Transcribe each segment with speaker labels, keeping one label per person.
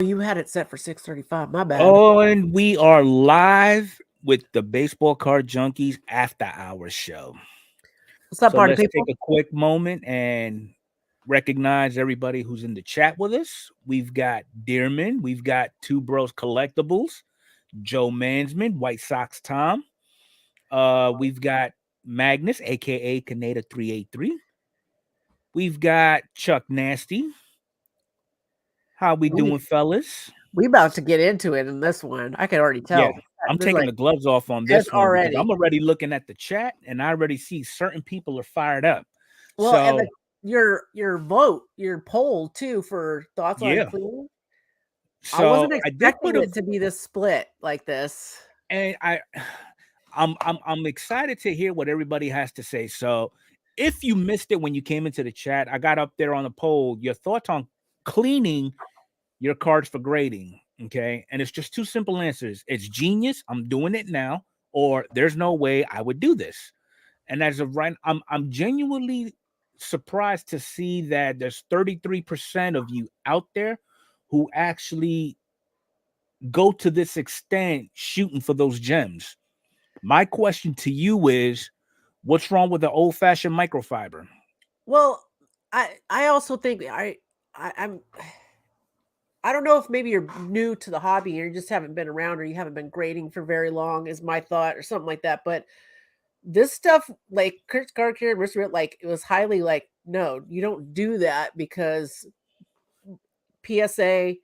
Speaker 1: You had it set for 6:35. My bad.
Speaker 2: Oh, and we are live with the Baseball Card Junkies After Hours show.
Speaker 1: What's up,
Speaker 2: So
Speaker 1: party
Speaker 2: let's take
Speaker 1: people?
Speaker 2: a quick moment and recognize everybody who's in the chat with us. We've got Dearman, we've got Two Bros Collectibles, Joe Mansman, White Sox Tom. We've got Magnus, aka Canada 383. We've got Chuck Nasty. How we
Speaker 1: We
Speaker 2: doing, fellas?
Speaker 1: we about to get into it in this one. I can already
Speaker 2: Yeah,
Speaker 1: tell.
Speaker 2: I'm
Speaker 1: There's
Speaker 2: taking
Speaker 1: like
Speaker 2: the gloves off on
Speaker 1: it's
Speaker 2: this one because
Speaker 1: already.
Speaker 2: I'm already looking at the chat and I already see certain people are fired up.
Speaker 1: Well, and
Speaker 2: So
Speaker 1: your vote, your poll too for thoughts on
Speaker 2: yeah,
Speaker 1: cleaning. I
Speaker 2: so
Speaker 1: wasn't
Speaker 2: I did put
Speaker 1: expecting
Speaker 2: a
Speaker 1: it to be this split like this.
Speaker 2: and I'm excited to hear what everybody has to say. So if you missed it when you came into the chat, I got up there on the poll your thoughts on cleaning your cards for grading. Okay, and it's just two simple answers: it's genius, I'm doing it now, or there's no way I would do this. And as of right, I'm genuinely surprised to see that there's 33% of you out there who actually go to this extent shooting for those gems. My question to you is, what's wrong with the old-fashioned microfiber?
Speaker 1: Well, I also think I'm I don't know if maybe you're new to the hobby or you just haven't been around or you haven't been grading for very long is my thought or something like that. But this stuff, like Kurt's card care and wrist, like it was highly like, no, you don't do that because PSA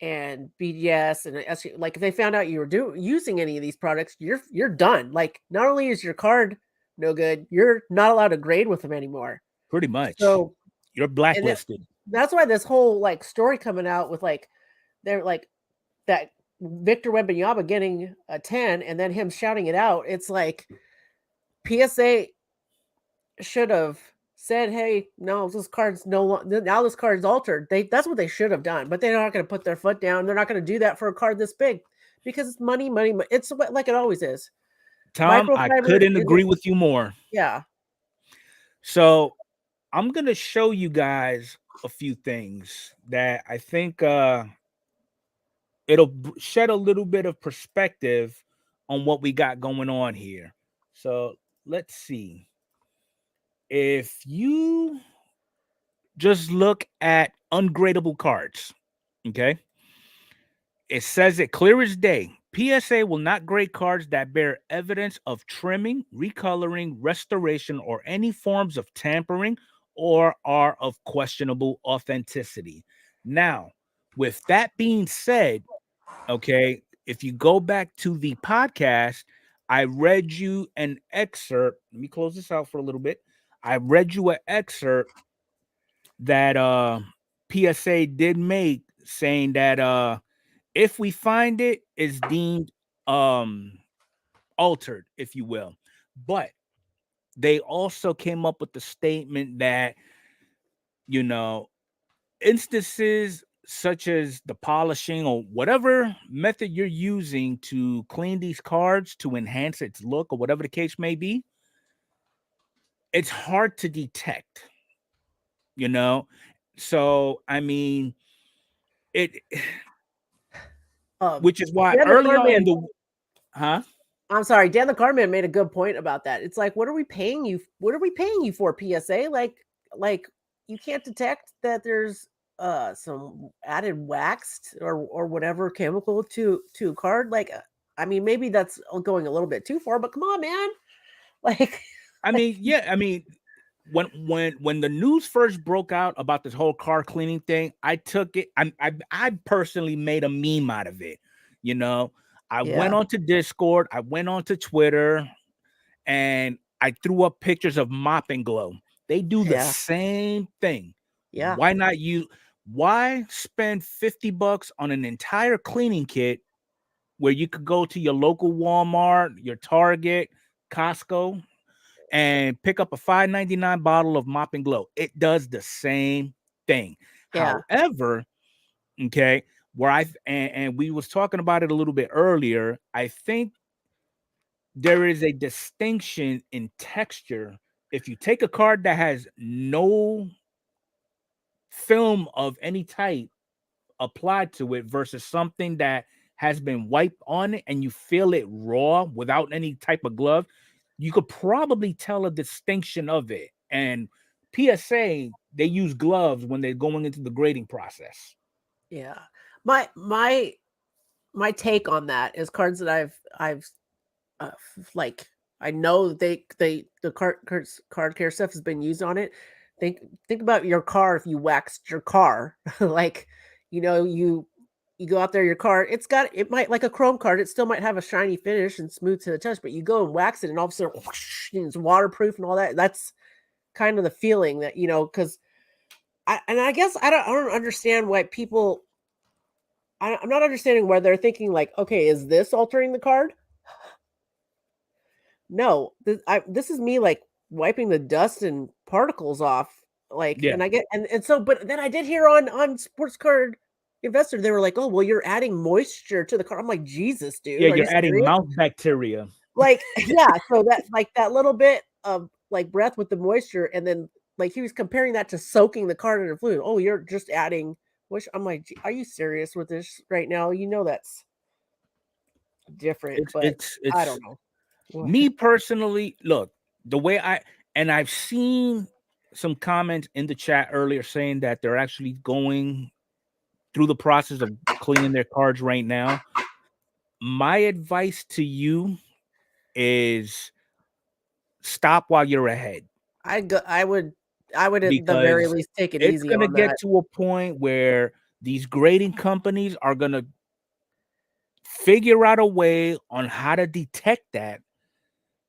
Speaker 1: and BDS and like if they found out you were using any of these products, you're done. Like not only is your card no good, you're not allowed to grade with them anymore.
Speaker 2: Pretty much.
Speaker 1: So
Speaker 2: You're
Speaker 1: and
Speaker 2: blacklisted.
Speaker 1: that's why this whole like story coming out with like they're like that Victor Wembanyama getting a 10 and then him shouting it out. It's like PSA should have said, "Hey, no, this card's no longer now. This card's altered." That's what they should have done, but they're not going to put their foot down. They're not going to do that for a card this big because it's money, money. It's like it always is.
Speaker 2: Tom, I
Speaker 1: Microfiber
Speaker 2: couldn't
Speaker 1: is
Speaker 2: agree with you more.
Speaker 1: yeah.
Speaker 2: So I'm gonna show you guys a few things that I think it'll shed a little bit of perspective on what we got going on here. So let's see. If you just look at ungradable cards, okay, it says it clear as day. PSA will not grade cards that bear evidence of trimming, recoloring, restoration, or any forms of tampering or are of questionable authenticity. Now, with that being said, okay, if you go back to the podcast, I read you an excerpt. Let me close this out for a little bit. I read you an excerpt that PSA did make saying that if we find it is deemed um altered, if you will. But they also came up with the statement that, you know, instances such as the polishing or whatever method you're using to clean these cards to enhance its look or whatever the case may be, it's hard to detect, you know. So I mean it which is why
Speaker 1: Dan the
Speaker 2: early on in
Speaker 1: Cardman.
Speaker 2: the huh?
Speaker 1: I'm sorry, Dan the Cardman made a good point about that. It's like, what are we paying you? What are we paying you for, PSA? Like you can't detect that there's some added waxed or whatever chemical to a card. Like, I mean, maybe that's going a little bit too far, but come on, man. Like,
Speaker 2: I mean, yeah, I mean, when the news first broke out about this whole car cleaning thing, I took it. I personally made a meme out of it. You know, I went
Speaker 1: yeah,
Speaker 2: onto Discord, I went onto Twitter, and I threw up pictures of Mop and Glow. They do the
Speaker 1: yeah,
Speaker 2: same thing.
Speaker 1: yeah,
Speaker 2: Why not you? Why spend $50 on an entire cleaning kit where you could go to your local Walmart, your Target, Costco, and pick up a $5.99 bottle of Mop and Glow? It does the same thing.
Speaker 1: yeah,
Speaker 2: However, okay, where and we was talking about it a little bit earlier, I think there is a distinction in texture. If you take a card that has no film of any type applied to it versus something that has been wiped on it and you feel it raw without any type of glove, you could probably tell a distinction of it. And PSA, they use gloves when they're going into the grading process.
Speaker 1: Yeah. My take on that is cards that I've like I know the card care stuff has been used on it. Think about your car. If you waxed your car, like you go out there, your car, it might, like a chrome card, it still might have a shiny finish and smooth to the touch, but you go and wax it and all of a sudden whoosh, it's waterproof and all that. That's kind of the feeling that, because I guess I don't understand why people. I'm not understanding why they're thinking like, okay, is this altering the card? No, this is me like wiping the dust and particles off. Like,
Speaker 2: Yeah.
Speaker 1: and I get and so, but then I did hear on Sports Card Investor, they were like, oh, well, you're adding moisture to the card. I'm like, Jesus, dude,
Speaker 2: Yeah,
Speaker 1: are you
Speaker 2: you're adding
Speaker 1: serious?
Speaker 2: mouth bacteria.
Speaker 1: Like, yeah, so that like that little bit of like breath with the moisture, and then like he was comparing that to soaking the card in a fluid. Oh, you're just adding moisture. I'm like, are you serious with this right now? That's different,
Speaker 2: It's
Speaker 1: but
Speaker 2: it's
Speaker 1: I
Speaker 2: it's
Speaker 1: don't know.
Speaker 2: me personally. Look, the way I've seen some comments in the chat earlier saying that they're actually going through the process of cleaning their cards right now. My advice to you is stop while you're ahead,
Speaker 1: I would at the very
Speaker 2: because
Speaker 1: least take it
Speaker 2: it's
Speaker 1: easy
Speaker 2: going to
Speaker 1: on
Speaker 2: get
Speaker 1: that.
Speaker 2: to a point where these grading companies are going to figure out a way on how to detect that.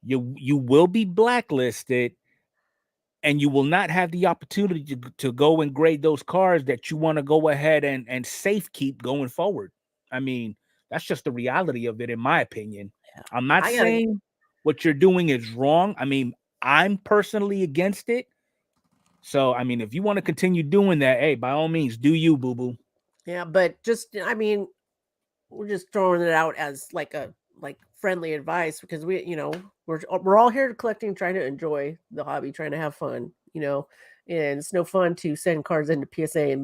Speaker 2: You will be blacklisted, and you will not have the opportunity to go and grade those cards that you want to go ahead and safe keep going forward. I mean, that's just the reality of it, in my opinion.
Speaker 1: Yeah.
Speaker 2: I'm not
Speaker 1: I gotta
Speaker 2: saying what you're doing is wrong. I mean, I'm personally against it. So, I mean, if you want to continue doing that, hey, by all means, do you, boo boo.
Speaker 1: Yeah, but just I mean, we're just throwing it out as like a like friendly advice because we're all here collecting, trying to enjoy the hobby, trying to have fun, and it's no fun to send cards into PSA and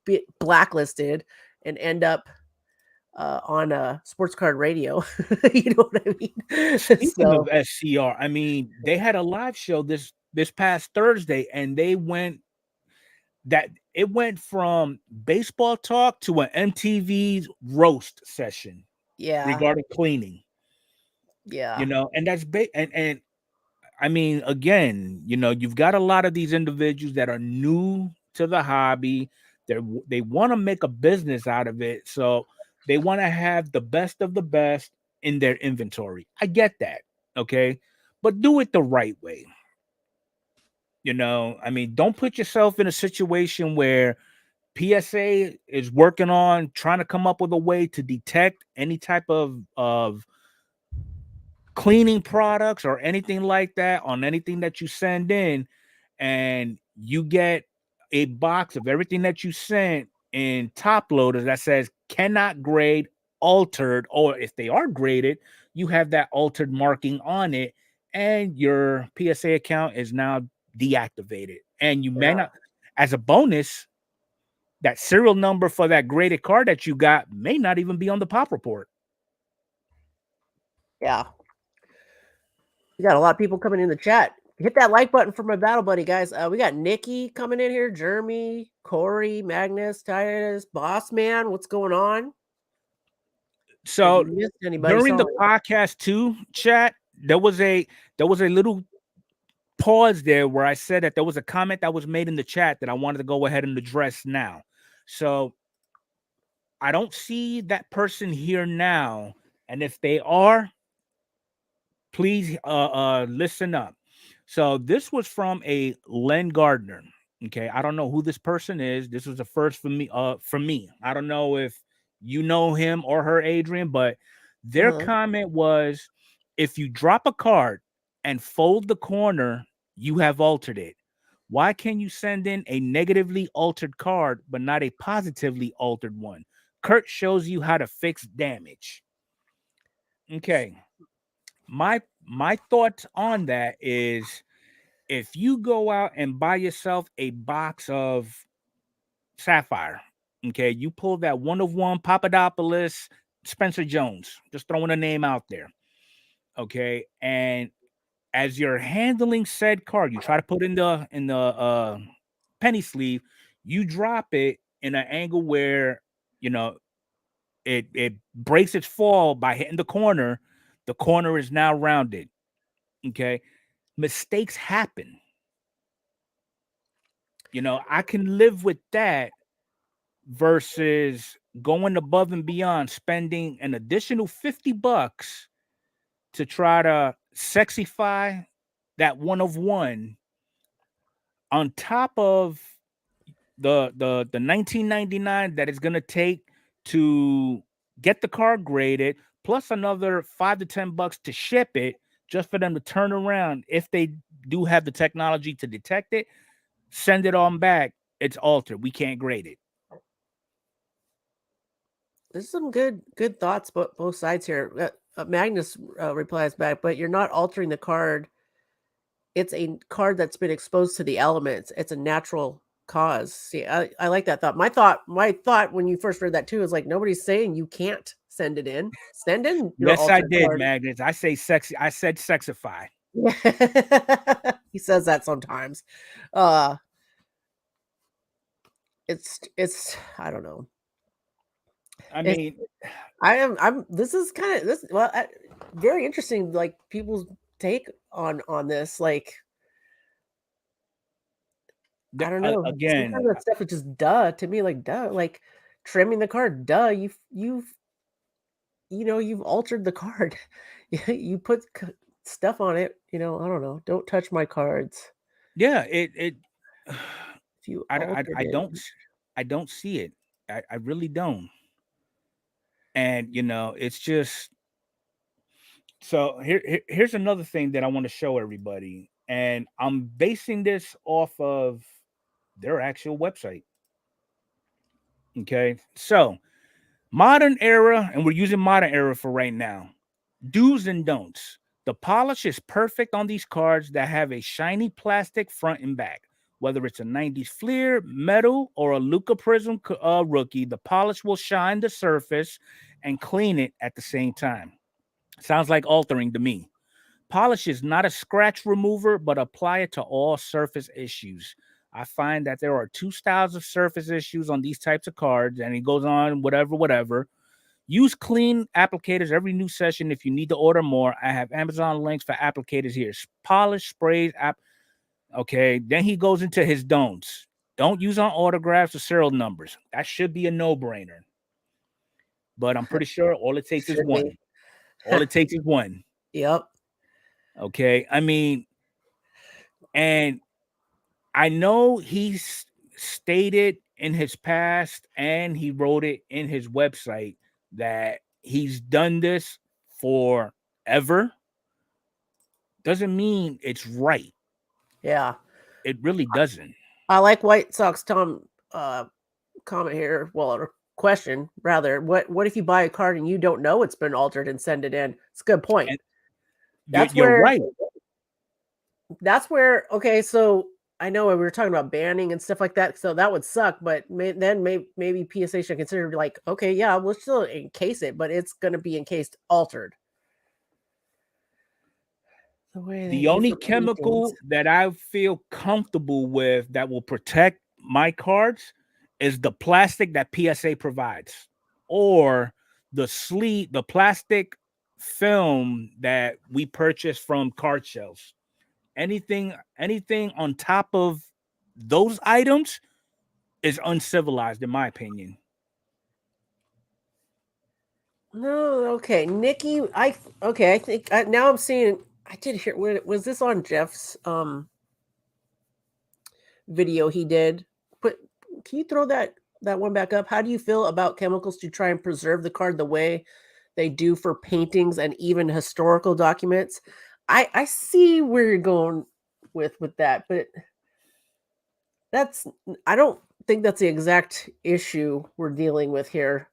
Speaker 1: be blacklisted and end up on a sports card radio. You know what I mean?
Speaker 2: Speaking of
Speaker 1: So
Speaker 2: SCR, I mean, they had a live show this past Thursday, and it went from baseball talk to an MTV roast session
Speaker 1: yeah,
Speaker 2: regarding cleaning.
Speaker 1: yeah,
Speaker 2: And that's and I mean, again, you've got a lot of these individuals that are new to the hobby. They want to make a business out of it, so they want to have the best of the best in their inventory. I get that, okay, but do it the right way. I mean, don't put yourself in a situation where PSA is working on trying to come up with a way to detect any type of cleaning products or anything like that on anything that you send in, and you get a box of everything that you sent in top loaders that says cannot grade, altered, or if they are graded, you have that altered marking on it, and your PSA account is now deactivated. And you may
Speaker 1: yeah,
Speaker 2: not, as a bonus, that serial number for that graded card that you got may not even be on the pop report.
Speaker 1: yeah. We got a lot of people coming in the chat. Hit that like button for my battle buddy, guys. We got Nikki coming in here, Jeremy, Corey, Magnus, Titus, Boss Man. What's going on? If
Speaker 2: So
Speaker 1: you missed anybody,
Speaker 2: during the
Speaker 1: sorry.
Speaker 2: podcast too, chat, there was a little pause there where I said that there was a comment that was made in the chat that I wanted to go ahead and address now. So I don't see that person here now, and if they are, please listen up. So this was from a Len Gardner. Okay, I don't know who this person is. This was the first for me. I don't know if you know him or her, Adrian, but their
Speaker 1: Uh-huh.
Speaker 2: comment was, if you drop a card and fold the corner, you have altered it. Why can you send in a negatively altered card but not a positively altered one? Kurt shows you how to fix damage. Okay, my thoughts on that is, if you go out and buy yourself a box of sapphire, Okay, you pull that 1 of 1 Papadopoulos, Spencer Jones, just throwing a name out there. Okay, and as you're handling said card, you try to put in the penny sleeve, you drop it in an angle where you know it breaks its fall by hitting the corner. The corner is now rounded. Okay, mistakes happen. I can live with that versus going above and beyond, spending an additional $50 to try to sexify that 1 of 1 on top of the 1999 that it's gonna take to get the car graded, plus another $5 to $10 to ship it, just for them to turn around if they do have the technology to detect it, send it on back. It's altered. We can't grade it.
Speaker 1: There's some good thoughts, but both sides here. Magnus replies back, but you're not altering the card. It's a card that's been exposed to the elements. It's a natural cause. See, I like that thought. My thought when you first read that too is like, nobody's saying you can't send it in. Send in your
Speaker 2: Yes, I
Speaker 1: altered
Speaker 2: did,
Speaker 1: card.
Speaker 2: Magnus. I said sexify.
Speaker 1: He says that sometimes. It's I don't know.
Speaker 2: I mean,
Speaker 1: This is kind of this. Well, very interesting. Like people's take on this. Like I don't know.
Speaker 2: again,
Speaker 1: Sometimes that stuff is just duh to me. Like duh. Like trimming the card. Duh. You've altered the card. You put stuff on it. I don't know. Don't touch my cards.
Speaker 2: yeah, it
Speaker 1: If you
Speaker 2: I
Speaker 1: altered
Speaker 2: I
Speaker 1: it.
Speaker 2: don't see it. I really don't. And it's just so here's another thing that I want to show everybody, and I'm basing this off of their actual website. Okay, so modern era, and we're using modern era for right now. Do's and don'ts. The polish is perfect on these cards that have a shiny plastic front and back. Whether it's a 90s Fleer, metal, or a Luca Prism rookie, the polish will shine the surface and clean it at the same time. Sounds like altering to me. Polish is not a scratch remover, but apply it to all surface issues. I find that there are 2 styles of surface issues on these types of cards, and it goes on, whatever. Use clean applicators every new session. If you need to order more, I have Amazon links for applicators here. Polish, sprays, Okay, then he goes into his don'ts. Don't use on autographs or serial numbers. That should be a no-brainer. But I'm pretty sure all it takes is one. All it takes is one.
Speaker 1: Yep.
Speaker 2: Okay, I mean, and I know he's stated in his past and he wrote it in his website that he's done this forever. Doesn't mean it's right.
Speaker 1: Yeah.
Speaker 2: It really doesn't.
Speaker 1: I like White Sox Tom comment here. Well, or question rather. What if you buy a card and you don't know it's been altered and send it in? It's a good point.
Speaker 2: And you're right.
Speaker 1: That's where okay. So I know we were talking about banning and stuff like that. So that would suck. But then maybe PSA should consider like, okay, yeah, we'll still encase it, but it's going to be encased altered.
Speaker 2: The only chemical that I feel comfortable with that will protect my cards is the plastic that PSA provides, or the plastic film that we purchase from card shelves. Anything on top of those items is uncivilized, in my opinion.
Speaker 1: No, okay, Nikki. I think now I'm seeing. I did hear. Was this on Jeff's video he did? But can you throw that one back up? How do you feel about chemicals to try and preserve the card the way they do for paintings and even historical documents? I see where you're going with that, but I don't think that's the exact issue we're dealing with here.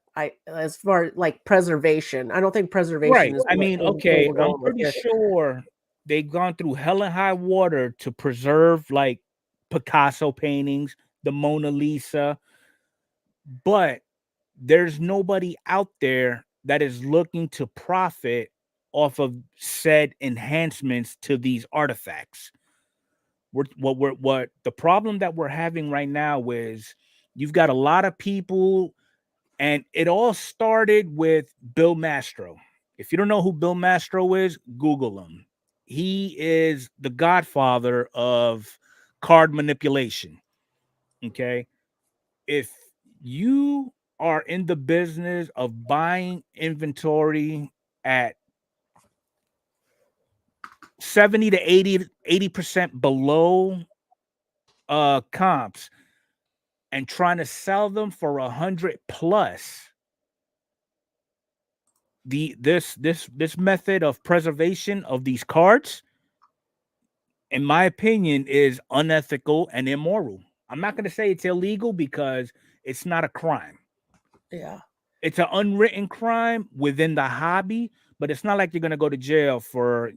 Speaker 1: As far like preservation, I don't think preservation
Speaker 2: right.
Speaker 1: is.
Speaker 2: I mean, okay, I'm pretty sure they've gone through hell and high water to preserve like Picasso paintings, the Mona Lisa. but there's nobody out there that is looking to profit off of said enhancements to these artifacts. What the problem that we're having right now is you've got a lot of people, and it all started with Bill Mastro. If you don't know who Bill Mastro is, Google him. He is the godfather of card manipulation. Okay. If you are in the business of buying inventory at 70 to 80% below comps and trying to sell them for 100 plus, this method of preservation of these cards, in my opinion, is unethical and immoral. I'm not going to say it's illegal because it's not a crime.
Speaker 1: Yeah.
Speaker 2: It's an unwritten crime within the hobby, but it's not like you're going to go to jail for,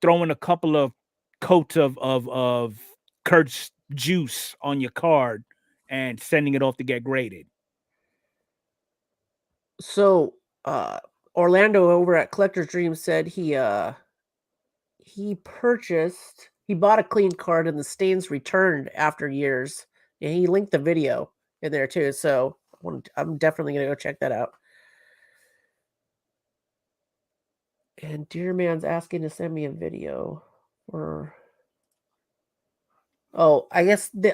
Speaker 2: throwing a couple of coats of Kurt's juice on your card and sending it off to get graded.
Speaker 1: So Orlando over at Collector's Dream said he bought a clean card and the stains returned after years, and he linked the video in there too. So I'm definitely gonna go check that out. And Dear Man's asking to send me a video or I guess the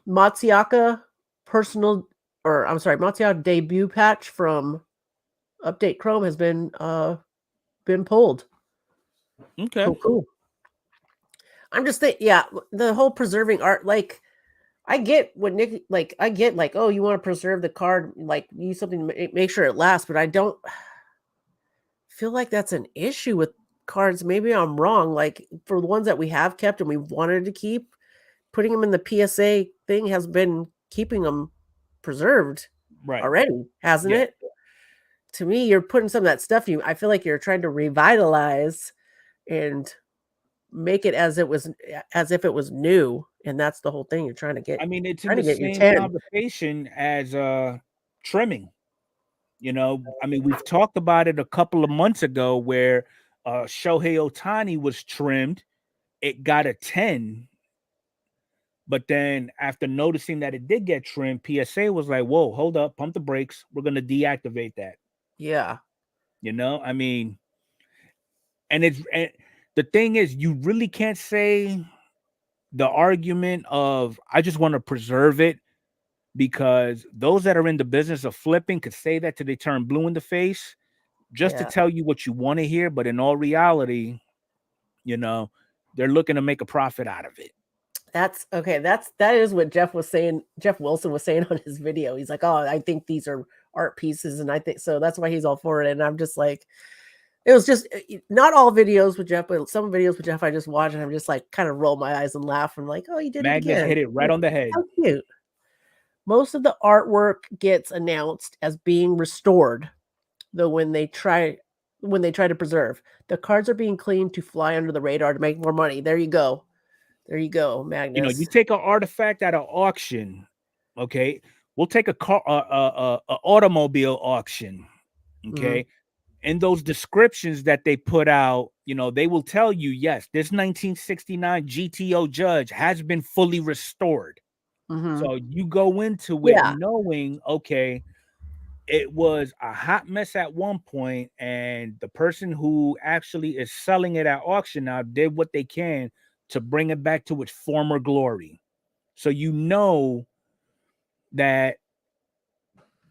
Speaker 1: Matsuoka Matsuoka debut patch from Update Chrome has been pulled.
Speaker 2: Okay.
Speaker 1: Cool. I'm just thinking, yeah, the whole preserving art, like, I get what Nick, like, oh, you want to preserve the card, like, use something to make sure it lasts, but I don't feel like that's an issue with cards. Maybe I'm wrong. Like, for the ones that we have kept and we wanted to keep, putting them in the PSA thing has been keeping them preserved already, hasn't it? To me, you're putting some of that stuff, I feel like you're trying to revitalize and make it as if it was new, and that's the whole thing you're trying to get.
Speaker 2: I mean, it's in the same conversation as trimming. I mean, we've talked about it a couple of months ago where Shohei Ohtani was trimmed. It got a 10. But then after noticing that it did get trimmed, PSA was like, whoa, hold up, pump the brakes. We're going to deactivate that.
Speaker 1: Yeah.
Speaker 2: I mean, and the thing is, you really can't say the argument of, I just want to preserve it, because those that are in the business of flipping could say that till they turn blue in the face just to tell you what you want to hear. But in all reality, they're looking to make a profit out of it.
Speaker 1: That's okay. That is what Jeff was saying. Jeff Wilson was saying on his video. He's like, oh, I think these are art pieces. And I think so that's why he's all for it. And I'm just like, it was just not all videos with Jeff, but some videos with Jeff I just watch and I'm just like kind of roll my eyes and laugh. I'm like, oh, you did
Speaker 2: Magnus
Speaker 1: it again.
Speaker 2: Hit it right on the head.
Speaker 1: How cute. Most of the artwork gets announced as being restored, though when they try to preserve. The cards are being cleaned to fly under the radar to make more money. There you go. There you go, Magnus.
Speaker 2: You take an artifact at an auction, okay? We'll take a car, automobile auction, okay? In those descriptions that they put out, they will tell you, yes, this 1969 GTO Judge has been fully restored. So you go into it knowing, okay, it was a hot mess at one point, and the person who actually is selling it at auction now did what they can to bring it back to its former glory. So that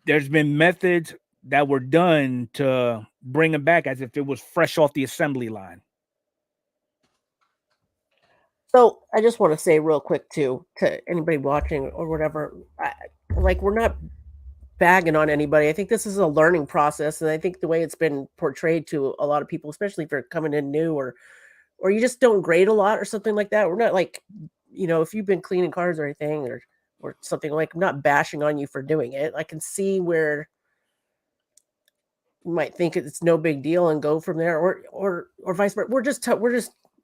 Speaker 2: there's been methods that were done to bring it back as if it was fresh off the assembly line.
Speaker 1: So I just want to say real quick too, to anybody watching or whatever, we're not bagging on anybody. I think this is a learning process. And I think the way it's been portrayed to a lot of people, especially if you're coming in new or you just don't grade a lot or something like that. We're not like, if you've been cleaning cards or anything or something, like, I'm not bashing on you for doing it. I can see where you might think it's no big deal and go from there or vice versa. We're just,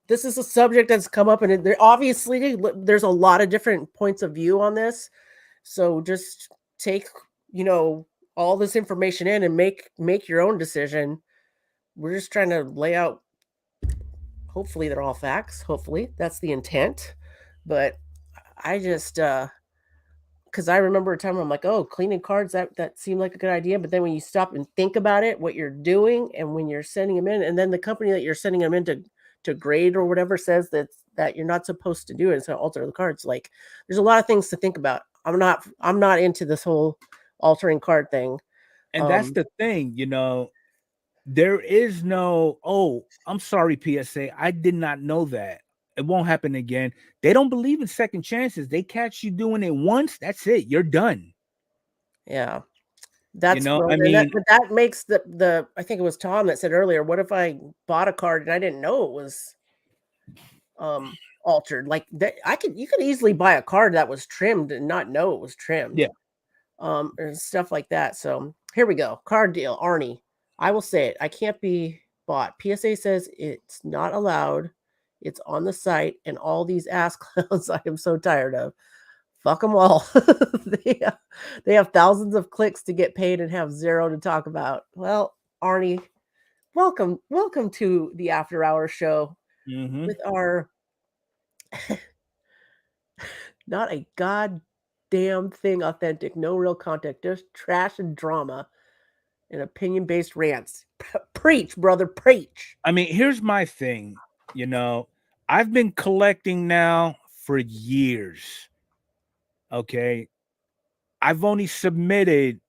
Speaker 1: this is a subject that's come up and obviously there's a lot of different points of view on this. So just take, all this information in and make your own decision. We're just trying to lay out, hopefully they're all facts. Hopefully that's the intent. But I just because I remember a time I'm like, oh, cleaning cards, that seemed like a good idea. But then when you stop and think about it, what you're doing, and when you're sending them in, and then the company that you're sending them in to grade or whatever says that you're not supposed to do it, it's going to alter the cards. Like, there's a lot of things to think about. I'm not into this whole altering card thing.
Speaker 2: And that's the thing, there is no, oh, I'm sorry, PSA, I did not know that. It won't happen again. They don't believe in second chances. They catch you doing it once, that's it. You're done.
Speaker 1: Yeah. That's
Speaker 2: I mean,
Speaker 1: that makes the I think it was Tom that said earlier, what if I bought a card and I didn't know it was altered? Like that you could easily buy a card that was trimmed and not know it was trimmed.
Speaker 2: yeah.
Speaker 1: And stuff like that. So here we go. Card deal, Arnie. I will say it. I can't be bought. PSA says it's not allowed. It's on the site, and all these ass clowns I am so tired of. Fuck them all. They have thousands of clicks to get paid and have zero to talk about. Well, Arnie, welcome to the After Hours show with our not a goddamn thing authentic, no real content, just trash and drama and opinion-based rants. Preach, brother, preach.
Speaker 2: I mean, here's my thing. I've been collecting now for years. Okay. I've only submitted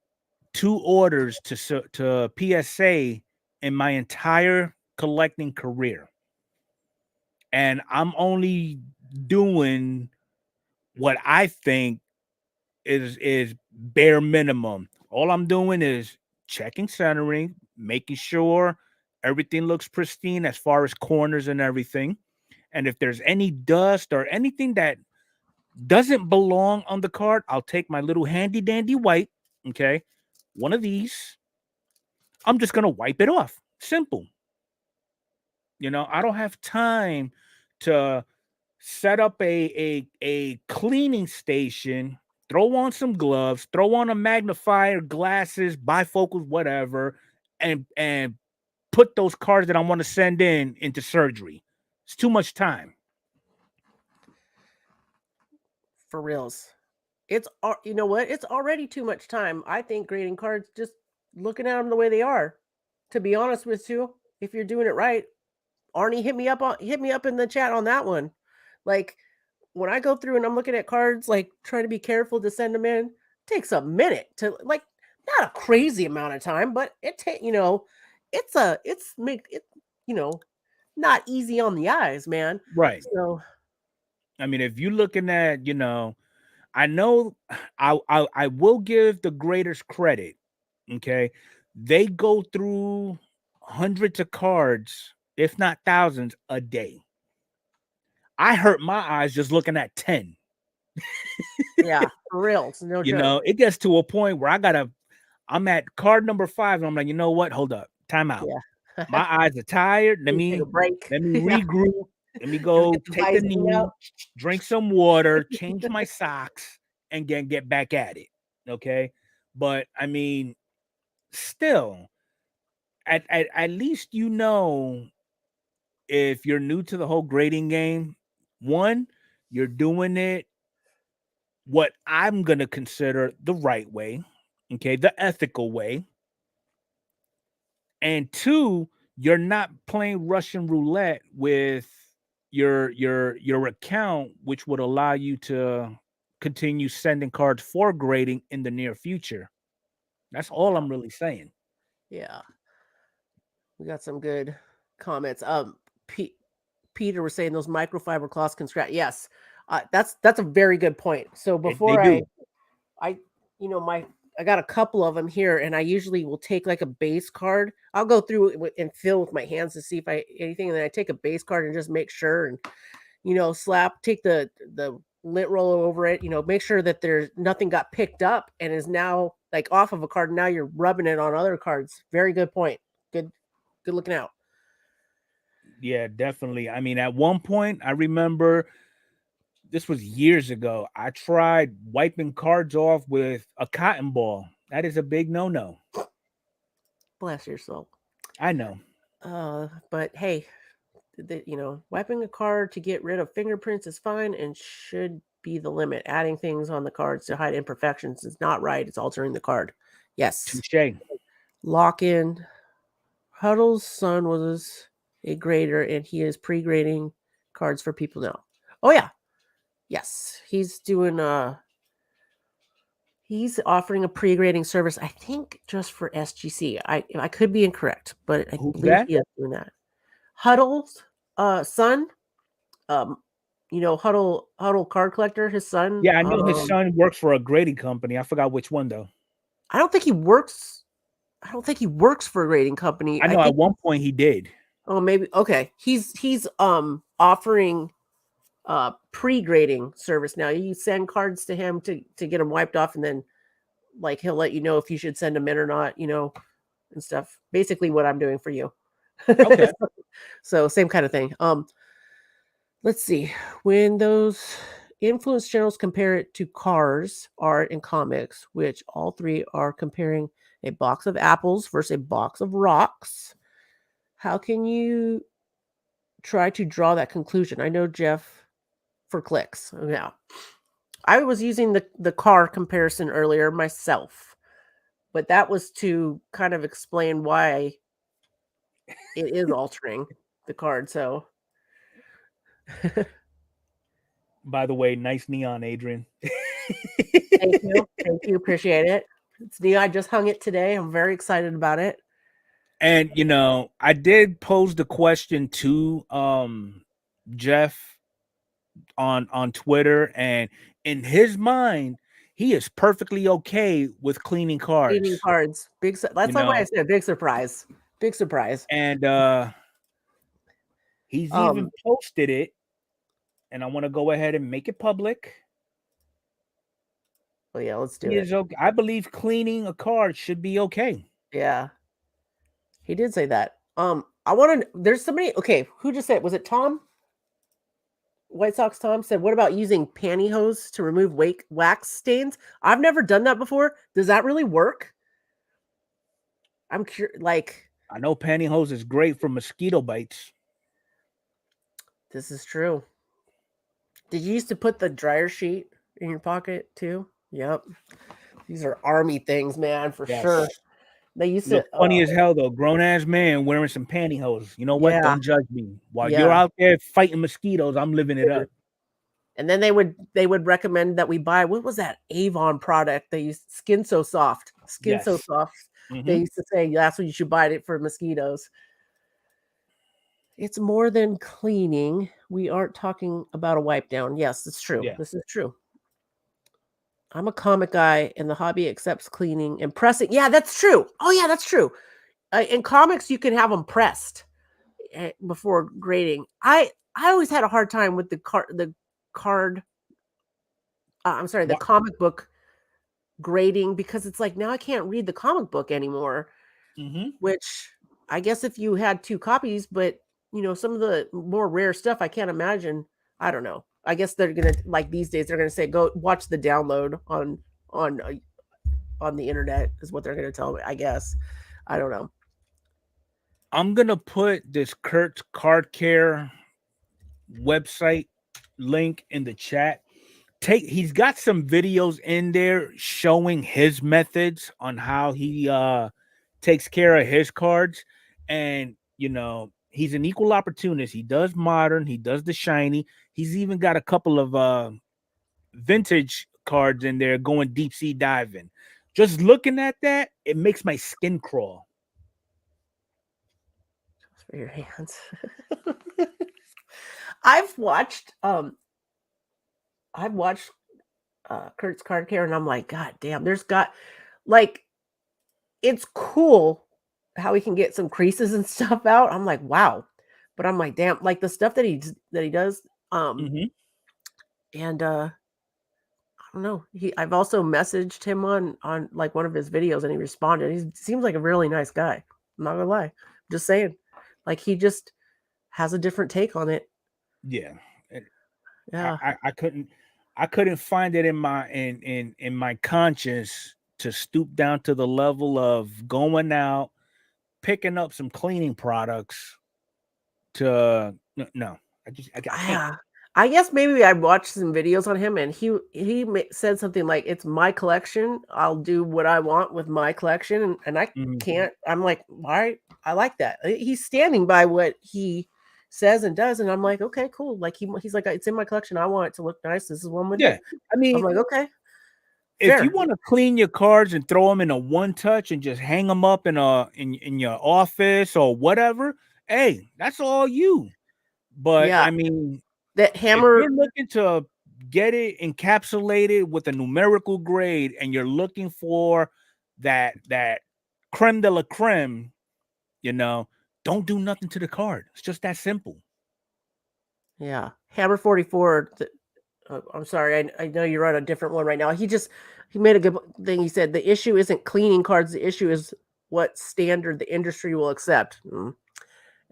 Speaker 2: 2 orders to PSA in my entire collecting career. And I'm only doing what I think is bare minimum. All I'm doing is checking centering, making sure everything looks pristine as far as corners and everything. And if there's any dust or anything that doesn't belong on the card, I'll take my little handy dandy wipe. Okay. One of these. I'm just going to wipe it off. Simple. I don't have time to set up a cleaning station, throw on some gloves, throw on a magnifier, glasses, bifocals, whatever, and put those cards that I want to send into surgery. It's too much time.
Speaker 1: For reals. It's you know what? It's already too much time. I think grading cards, just looking at them the way they are. To be honest with you, if you're doing it right, Arnie, hit me up in the chat on that one. Like, when I go through and I'm looking at cards, like trying to be careful to send them in, it takes a minute to, like, not a crazy amount of time, but not easy on the eyes, man.
Speaker 2: Right.
Speaker 1: So,
Speaker 2: I mean, if you're looking at, I know I will give the graders credit. Okay. They go through hundreds of cards, if not thousands, a day. I hurt my eyes just looking at 10.
Speaker 1: Yeah, for real. No joke.
Speaker 2: It gets to a point where I'm at card number 5, and I'm like, you know what? Hold up. Time out.
Speaker 1: Yeah.
Speaker 2: My eyes are tired. Let me
Speaker 1: take a break.
Speaker 2: Let me regroup. Let me go take a knee, drink some water, change my socks, and get back at it. Okay. But I mean, still, at least if you're new to the whole grading game, one, you're doing it what I'm gonna consider the right way, okay, the ethical way. And 2, you're not playing Russian roulette with your account, which would allow you to continue sending cards for grading in the near future. That's all I'm really saying.
Speaker 1: Yeah. We got some good comments. Peter was saying those microfiber cloths can scratch. Yes. That's a very good point. So before I got a couple of them here, and I usually will take like a base card. I'll go through and fill with my hands to see if anything, and then I take a base card and just make sure, and take the lint roller over it, make sure that there's nothing got picked up and is now like off of a card. Now you're rubbing it on other cards. Very good point. Good looking out.
Speaker 2: Yeah, definitely. I mean, at one point, I remember this was years ago. I tried wiping cards off with a cotton ball. That is a big no-no.
Speaker 1: Bless your soul.
Speaker 2: I know.
Speaker 1: But hey, wiping a card to get rid of fingerprints is fine and should be the limit. Adding things on the cards to hide imperfections is not right. It's altering the card. Yes.
Speaker 2: Touche.
Speaker 1: Lock in. Huddle's son was a grader, and he is pre-grading cards for people now. Oh yeah. Yes. He's doing he's offering a pre-grading service, I think just for SGC. I could be incorrect, but I
Speaker 2: Who's
Speaker 1: believe
Speaker 2: that?
Speaker 1: he is doing that. Huddle's son, Huddle card collector, his son.
Speaker 2: Yeah, I know his son works for a grading company. I forgot which one though.
Speaker 1: I don't think he works for a grading company.
Speaker 2: I know at one point he did.
Speaker 1: Oh, maybe okay. He's offering pre-grading service now. You send cards to him to get them wiped off, and then like he'll let you know if you should send them in or not, and stuff. Basically what I'm doing for you.
Speaker 2: Okay.
Speaker 1: So same kind of thing. Let's see. When those influence channels compare it to cars, art, and comics, which all three are comparing a box of apples versus a box of rocks, how can you try to draw that conclusion? I know, Jeff, for clicks. Yeah. I was using the car comparison earlier myself, but that was to kind of explain why it is altering the card. So
Speaker 2: by the way, nice neon, Adrian.
Speaker 1: Thank you. Appreciate it. It's neat. I just hung it today. I'm very excited about it.
Speaker 2: And I did pose the question to Jeff on Twitter, and in his mind, he is perfectly okay with cleaning cards.
Speaker 1: Cleaning cards. That's why I said big surprise. Big surprise.
Speaker 2: And he's even posted it, and I want to go ahead and make it public.
Speaker 1: Well, yeah, let's do it.
Speaker 2: Okay. I believe cleaning a card should be okay.
Speaker 1: Yeah. He did say that. There's somebody, okay, who just said, was it Tom? White Sox Tom said, what about using pantyhose to remove wax stains? I've never done that before. Does that really work? I'm curious,
Speaker 2: I know pantyhose is great for mosquito bites.
Speaker 1: This is true. Did you used to put the dryer sheet in your pocket too? Yep. These are army things, man, for sure. They used to
Speaker 2: funny as hell though. Grown ass man wearing some pantyhose. You know what?
Speaker 1: Yeah.
Speaker 2: Don't judge me. While you're out there fighting mosquitoes, I'm living it up.
Speaker 1: And then they would recommend that we buy, what was that Avon product? They used Skin So Soft. So Soft. Mm-hmm. They used to say that's what you should buy it for mosquitoes. It's more than cleaning. We aren't talking about a wipe down. Yes, it's true. Yeah. This is true. I'm a comic guy, and the hobby accepts cleaning and pressing. Yeah, that's true. Oh, yeah, that's true. In comics, you can have them pressed before grading. I always had a hard time with the comic book grading, because it's like now I can't read the comic book anymore.
Speaker 2: Mm-hmm.
Speaker 1: Which I guess if you had 2 copies, but some of the more rare stuff, I can't imagine. I don't know. I guess they're gonna, like these days, they're gonna say go watch the download on the internet is what they're gonna tell me. I guess. I don't know.
Speaker 2: I'm gonna put this Kurt's Card Care website link in the chat. He's got some videos in there showing his methods on how he takes care of his cards, and he's an equal opportunist. He does modern, he does the shiny. He's even got a couple of vintage cards in there going deep sea diving. Just looking at that, it makes my skin crawl.
Speaker 1: Just for your hands. I've watched Kurt's Card Care, and I'm like, God damn, it's cool how he can get some creases and stuff out. I'm like, wow. But I'm like, damn, like the stuff that he does.
Speaker 2: Mm-hmm.
Speaker 1: And I don't know. I've also messaged him on like one of his videos, and he responded. He seems like a really nice guy. I'm not gonna lie. I'm just saying, like he just has a different take on it.
Speaker 2: Yeah.
Speaker 1: Yeah.
Speaker 2: I couldn't find it in my conscience to stoop down to the level of going out, picking up some cleaning products no. I can't.
Speaker 1: Yeah. I guess maybe I watched some videos on him, and said something like, "It's my collection. I'll do what I want with my collection," and I
Speaker 2: Mhm.
Speaker 1: can't. I'm like, "All right, I like that." He's standing by what he says and does, and I'm like, "Okay, cool." Like he's like, "It's in my collection. I want it to look nice. This is one with
Speaker 2: Yeah.
Speaker 1: it."
Speaker 2: I
Speaker 1: I'm
Speaker 2: mean,
Speaker 1: like, "Okay,
Speaker 2: if you
Speaker 1: fair."
Speaker 2: want to clean your cards and throw them in a one touch and just hang them up in your office or whatever, hey, that's all you. But
Speaker 1: Yeah,
Speaker 2: I mean,
Speaker 1: that
Speaker 2: if
Speaker 1: hammer.
Speaker 2: you're looking to get it encapsulated with a numerical grade and you're looking for that creme de la creme, you know, don't do nothing to the card. It's just that simple.
Speaker 1: Yeah, Hammer 44. I'm sorry. I know you're on a different one right now. He made a good thing. He said the issue isn't cleaning cards. The issue is what standard the industry will accept.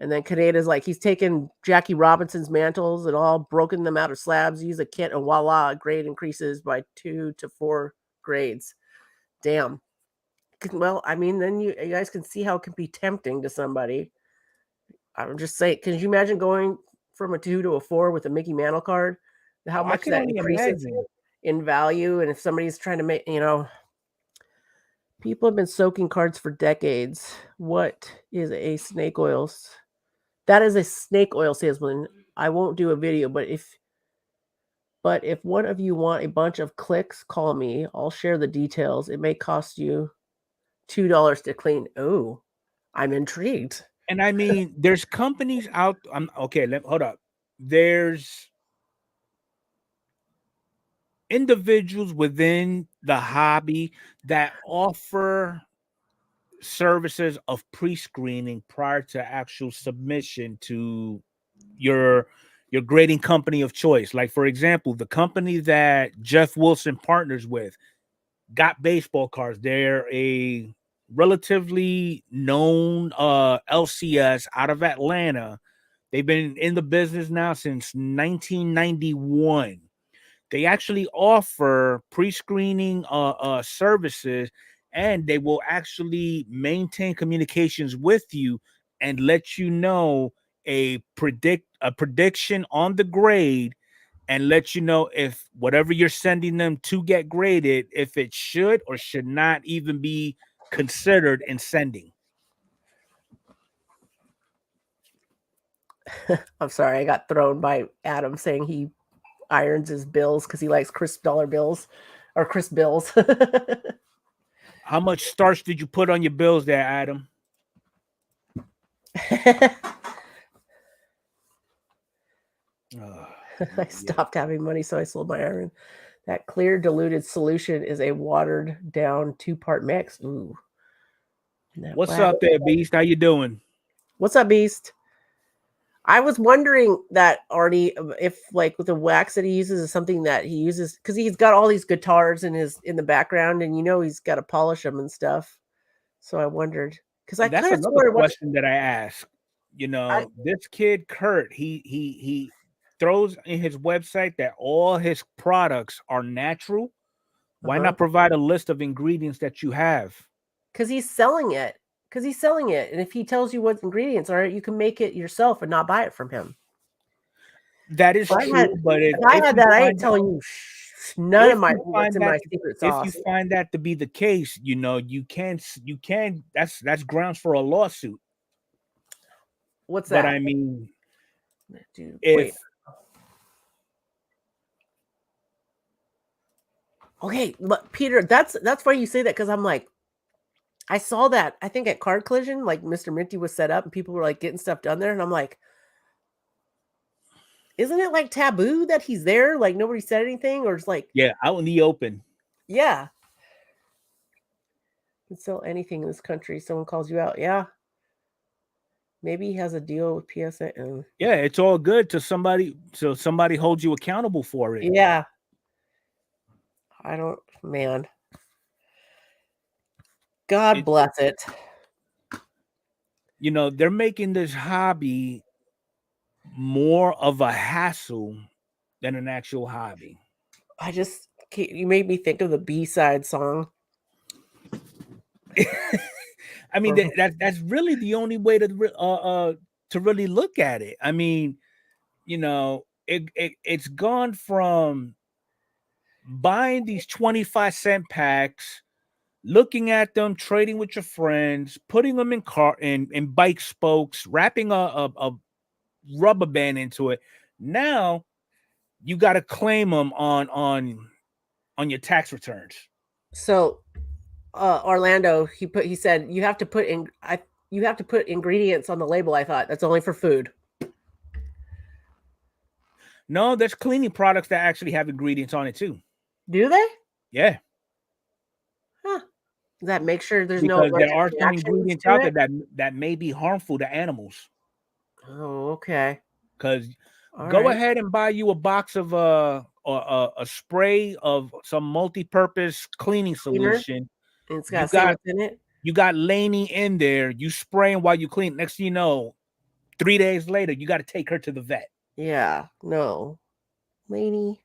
Speaker 1: And then Kaneda's like, he's taken Jackie Robinson's mantles and all broken them out of slabs, use a kit, and voila, grade increases by 2 to 4 grades. Damn. Well, I mean, then you guys can see how it can be tempting to somebody. I'm just saying, can you imagine going from a 2 to a 4 with a Mickey Mantle card? How
Speaker 2: I
Speaker 1: much
Speaker 2: can
Speaker 1: that
Speaker 2: only
Speaker 1: increases
Speaker 2: imagine.
Speaker 1: in value? And if somebody's trying to make, people have been soaking cards for decades. What is a snake oil? That is a snake oil salesman. I won't do a video, but if one of you want a bunch of clicks, call me. I'll share the details. It may cost you $2 to clean. Oh, I'm intrigued.
Speaker 2: And I mean, there's companies out. Okay. Hold up. There's individuals within the hobby that offer services of pre-screening prior to actual submission to your your grading company of choice. Like for example, the company that Jeff Wilson partners with, Got Baseball Cards. They're a relatively known LCS out of Atlanta. They've been in the business now since 1991. They actually offer pre-screening services, and they will actually maintain communications with you and let you know a prediction on the grade, and let you know if whatever you're sending them to get graded, if it should or should not even be considered in sending.
Speaker 1: I'm sorry, I got thrown by Adam saying he irons his bills because he likes crisp dollar bills or crisp bills.
Speaker 2: How much starch did you put on your bills there, Adam?
Speaker 1: I stopped having money, so I sold my iron. That clear diluted solution is a watered down 2-part mix. Ooh.
Speaker 2: What's up there, Beast? How you doing?
Speaker 1: What's up, Beast? I was wondering that, Arnie, if like with the wax that he uses is something that he uses because he's got all these guitars in the background, and he's got to polish them and stuff. So I wondered because I
Speaker 2: That's
Speaker 1: kind of
Speaker 2: another
Speaker 1: swore
Speaker 2: question that I ask. This kid Kurt, he throws in his website that all his products are natural. Why not provide a list of ingredients that you have?
Speaker 1: because he's selling it. And if he tells you what ingredients are, you can make it yourself and not buy it from him.
Speaker 2: That is true, but
Speaker 1: if I had that, I ain't telling you none of what's in my secret sauce.
Speaker 2: if you find that to be the case, you can that's grounds for a lawsuit.
Speaker 1: What's that?
Speaker 2: But I mean,
Speaker 1: Dude,
Speaker 2: if
Speaker 1: okay, but Peter, that's why you say that, because I'm like, I saw that, I think at Card Collision, like Mr. Minty was set up and people were like getting stuff done there, and I'm like, isn't it like taboo that he's there? Like nobody said anything, or it's like,
Speaker 2: yeah, out in the open.
Speaker 1: Yeah. You can sell anything in this country. Someone calls you out. Yeah. Maybe he has a deal with PSA.
Speaker 2: Yeah, it's all good to somebody, so somebody holds you accountable for it.
Speaker 1: Yeah. I don't, man. God bless it.
Speaker 2: They're making this hobby more of a hassle than an actual hobby.
Speaker 1: You made me think of the B-side song.
Speaker 2: I mean, that's really the only way to really look at it. I mean, you know, it's gone from buying these 25-cent packs, looking at them, trading with your friends, putting them in bike spokes, wrapping a rubber band into it. Now you got to claim them on your tax returns.
Speaker 1: So Orlando, he said you have to put ingredients on the label. I thought that's only for food.
Speaker 2: No, there's cleaning products that actually have ingredients on it too.
Speaker 1: Do they?
Speaker 2: Yeah.
Speaker 1: Huh. Does that make sure there's
Speaker 2: Because
Speaker 1: no
Speaker 2: there are some
Speaker 1: reactions
Speaker 2: ingredients
Speaker 1: to
Speaker 2: out
Speaker 1: it?
Speaker 2: there that may be harmful to animals.
Speaker 1: Oh, okay.
Speaker 2: Because
Speaker 1: All
Speaker 2: go
Speaker 1: right.
Speaker 2: ahead and buy you a box of a spray of some multi-purpose cleaning
Speaker 1: Cleaner?
Speaker 2: solution.
Speaker 1: And it's
Speaker 2: You
Speaker 1: got to say
Speaker 2: got
Speaker 1: what's in it.
Speaker 2: Laney in there. You spraying while you clean. Next thing you know, 3 days later, you got to take her to the vet.
Speaker 1: Yeah. No. Laney.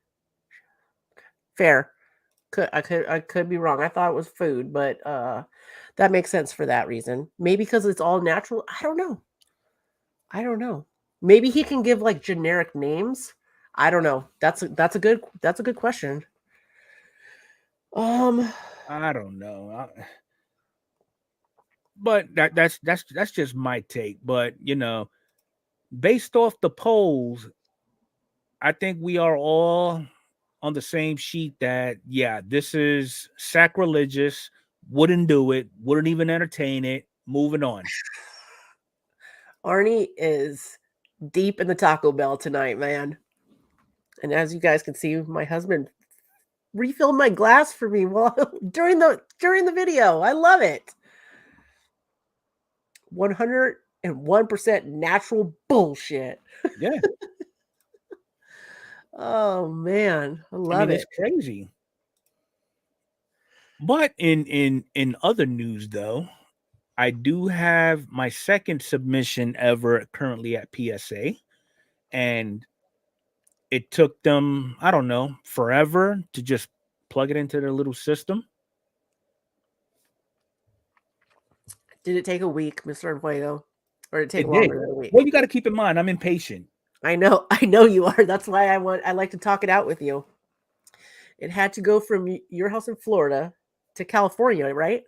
Speaker 1: Fair. I could be wrong. I thought it was food, but that makes sense for that reason. Maybe because it's all natural. I don't know. Maybe he can give like generic names. I don't know. That's a good question.
Speaker 2: I don't know. But that's just my take. But you know, based off the polls, I think we are all on the same sheet that this is sacrilegious. Wouldn't do it. Wouldn't even entertain it. Moving on.
Speaker 1: Arnie is deep in the Taco Bell tonight, man. And as you guys can see, my husband refilled my glass for me during the video. I love it. 101% natural bullshit.
Speaker 2: Yeah.
Speaker 1: Oh man, I love
Speaker 2: It's
Speaker 1: it.
Speaker 2: crazy. But in other news though, I do have my second submission ever currently at PSA, and it took them, I don't know, forever to just plug it into their little system.
Speaker 1: Did it take a week, Mr. Fuego? Or did it take
Speaker 2: It did.
Speaker 1: longer than a week?
Speaker 2: Well, you got to keep in mind, I'm impatient.
Speaker 1: I know you are. That's why I like to talk it out with you. It had to go from your house in Florida to California, right?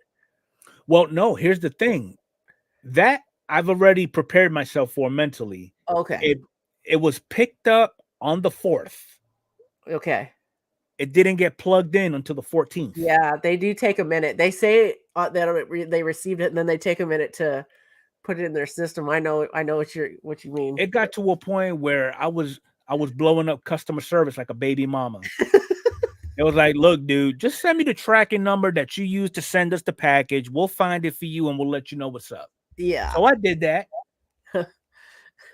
Speaker 2: Well, no, here's the thing. That I've already prepared myself for mentally.
Speaker 1: Okay.
Speaker 2: It was picked up on the 4th.
Speaker 1: Okay.
Speaker 2: It didn't get plugged in until the 14th.
Speaker 1: Yeah, they do take a minute. They say that they received it, and then they take a minute to put it in their system. I know what you mean.
Speaker 2: It got to a point where I was blowing up customer service like a baby mama. It was like, look, dude, just send me the tracking number that you used to send us the package. We'll find it for you and we'll let you know what's up.
Speaker 1: Yeah.
Speaker 2: So I did that.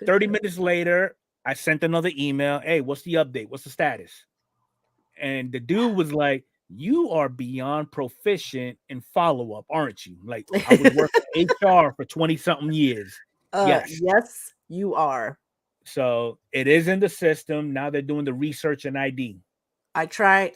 Speaker 2: 30 minutes later, I sent another email. Hey, what's the update? What's the status? And the dude was like, you are beyond proficient in follow-up, aren't you? Like, I was working HR for 20-something years. Yes.
Speaker 1: Yes, you are.
Speaker 2: So it is in the system. Now they're doing the research and ID.
Speaker 1: I try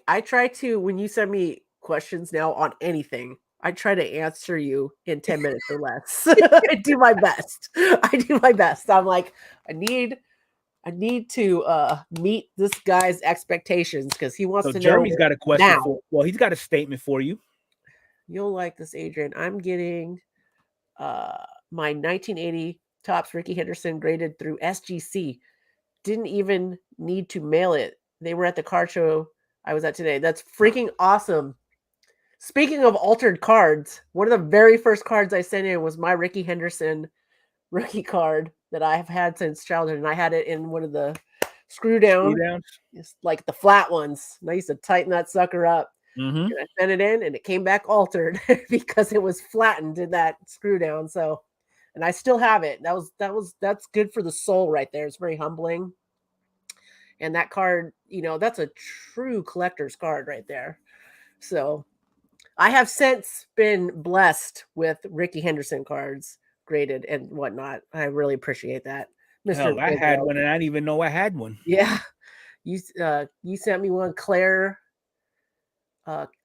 Speaker 1: to, when you send me questions now on anything, I try to answer you in 10 minutes or less. I do my best. I'm like, I need to meet this guy's expectations because he wants to
Speaker 2: Jeremy's
Speaker 1: know
Speaker 2: got a question
Speaker 1: now.
Speaker 2: he's got a statement for you.
Speaker 1: You'll like this, Adrian. I'm getting my 1980 Topps Ricky Henderson graded through SGC. Didn't even need to mail it. They were at the card show I was at today. That's freaking awesome. Speaking of altered cards, one of the very first cards I sent in was my Ricky Henderson rookie card that I've had since childhood, and I had it in one of the screw downs, like the flat ones. And I used to tighten that sucker up.
Speaker 2: Mm-hmm.
Speaker 1: And I sent it in, and it came back altered because it was flattened in that screw down. So, and I still have it. That's good for the soul right there. It's very humbling. And that card, that's a true collector's card right there. So I have since been blessed with Ricky Henderson cards graded and whatnot. I really appreciate that.
Speaker 2: Hell, I had one and I didn't even know I had one.
Speaker 1: Yeah. You sent me one, Claire.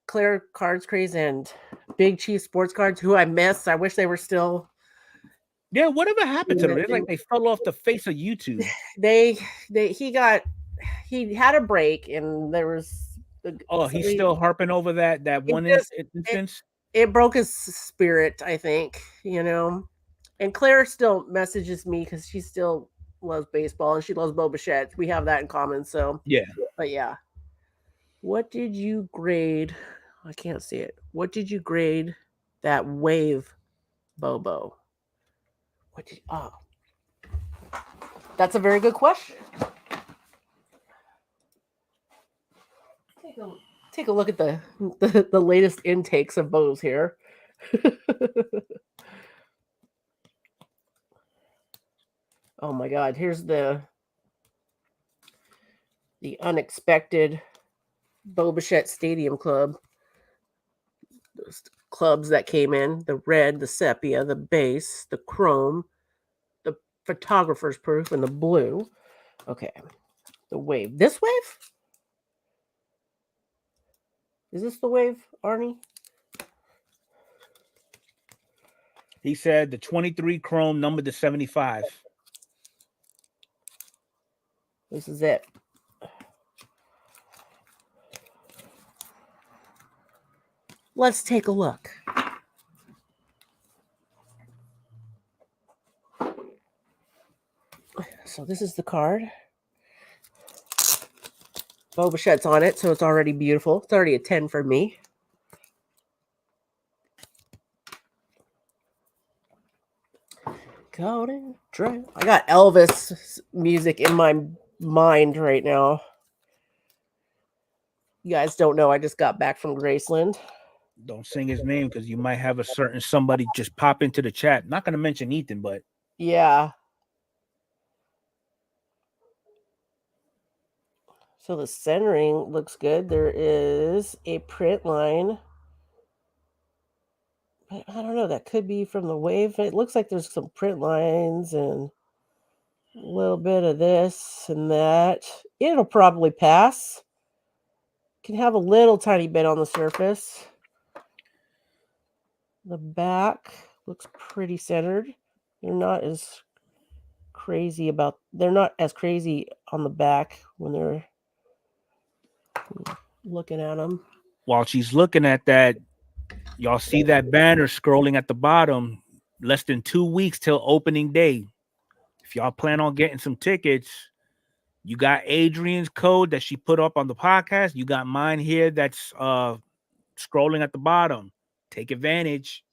Speaker 1: Claire Cards Craze and Big Chief Sports Cards, who I miss. I wish they were still.
Speaker 2: Yeah, whatever happened to them? It's like they fell off the face of YouTube.
Speaker 1: He had a break, and there was.
Speaker 2: He's still harping over that one instance.
Speaker 1: It broke his spirit, I think. And Claire still messages me because she still loves baseball and she loves Bo Bichette. We have that in common. So
Speaker 2: yeah,
Speaker 1: but yeah. What did you grade? I can't see it. What did you grade that wave Bobo? That's a very good question. Take a look at the latest intakes of bows here. Oh my God! Here's the unexpected Bo Bichette Stadium Club. Those clubs that came in: the red, the sepia, the base, the chrome, the photographer's proof, and the blue. Okay, the wave. This wave? Is this the wave, Arnie?
Speaker 2: He said the 23 chrome numbered to 75.
Speaker 1: This is it. Let's take a look. So this is the card. Bo Bichette's on it, so it's already beautiful. It's already a 10 for me. Golden Trail. I got Elvis music in my mind right now. You guys don't know, I just got back from Graceland.
Speaker 2: Don't sing his name because you might have a certain somebody just pop into the chat. Not going to mention Ethan, but
Speaker 1: yeah. So the centering looks good. There is a print line. But I don't know. That could be from the wave. It looks like there's some print lines and a little bit of this and that. It'll probably pass. Can have a little tiny bit on the surface. The back looks pretty centered. They're not as crazy on the back when they're looking at them.
Speaker 2: While she's looking at that, y'all see that banner scrolling at the bottom. Less than 2 weeks till opening day. If y'all plan on getting some tickets, you got Adrian's code that she put up on the podcast. You got mine here that's scrolling at the bottom. Take advantage.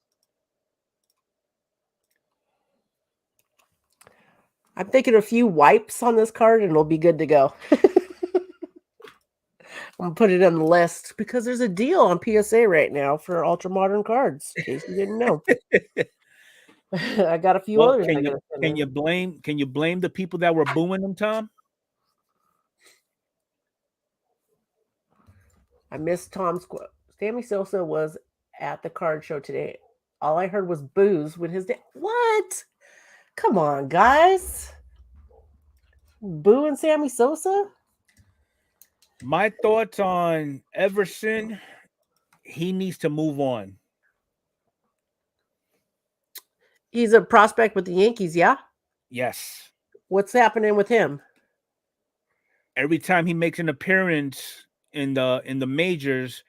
Speaker 1: I'm thinking a few wipes on this card and it'll be good to go. I'm going to put it on the list because there's a deal on PSA right now for ultra modern cards, in case you didn't know. I got a few others.
Speaker 2: Can you blame the people that were booing them, Tom?
Speaker 1: I missed Tom's quote. Sammy Sosa was at the card show today. All I heard was boos with his dad. What? Come on, guys. Booing Sammy Sosa?
Speaker 2: My thoughts on Everson, he needs to move on.
Speaker 1: He's a prospect with the Yankees, yeah?
Speaker 2: Yes.
Speaker 1: What's happening with him?
Speaker 2: Every time he makes an appearance in the majors,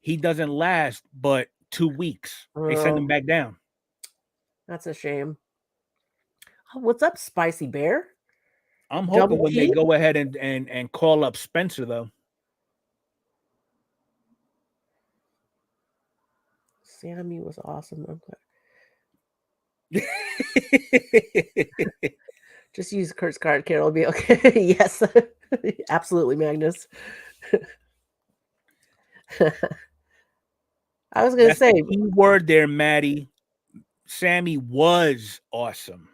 Speaker 2: he doesn't last but 2 weeks. They send him back down.
Speaker 1: That's a shame. Oh, what's up, Spicy Bear?
Speaker 2: I'm hoping when they go ahead and call up Spencer, though.
Speaker 1: Sammy was awesome. Just use Kurt's card, Carol. It'll be okay. Yes, absolutely, Magnus. I was going to say,
Speaker 2: key word there, Maddie. Sammy was awesome.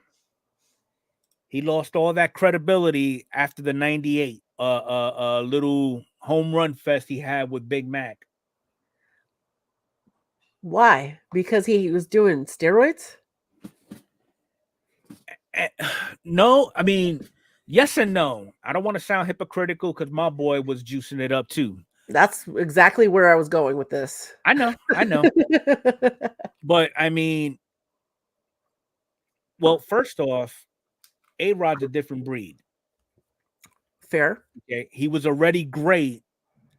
Speaker 2: He lost all that credibility after the 98 little home run fest he had with Big Mac.
Speaker 1: Why? Because he was doing steroids?
Speaker 2: No, I mean, Yes and no. I don't want to sound hypocritical because my boy was juicing it up too.
Speaker 1: That's exactly where I was going with this.
Speaker 2: I know. But I mean, well, first off, A-Rod's a different breed.
Speaker 1: Fair.
Speaker 2: Okay. He was already great.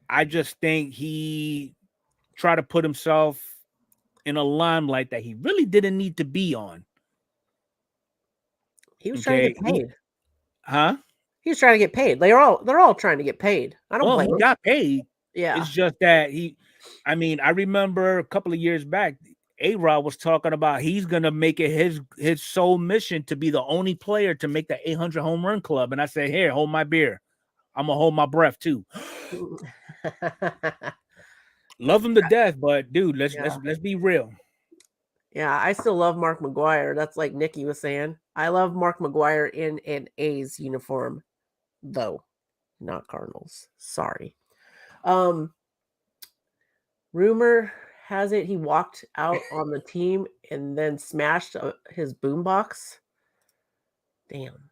Speaker 2: I just think he tried to put himself in a limelight that he really didn't need to be on.
Speaker 1: He was trying to get paid. He was trying to get paid. They're all trying to get paid. I don't blame
Speaker 2: he
Speaker 1: him.
Speaker 2: got paid.
Speaker 1: Yeah.
Speaker 2: It's just that I remember a couple of years back, A-Rod was talking about he's gonna make it his sole mission to be the only player to make the 800 home run club. And I said, here, hold my beer. I'm gonna hold my breath too. Love him to death, but dude, let's be real.
Speaker 1: Yeah, I still love Mark McGwire. That's like Nikki was saying. I love Mark McGwire in an A's uniform, though, not Cardinals. Sorry. Rumor has it he walked out on the team and then smashed his boombox. Damn.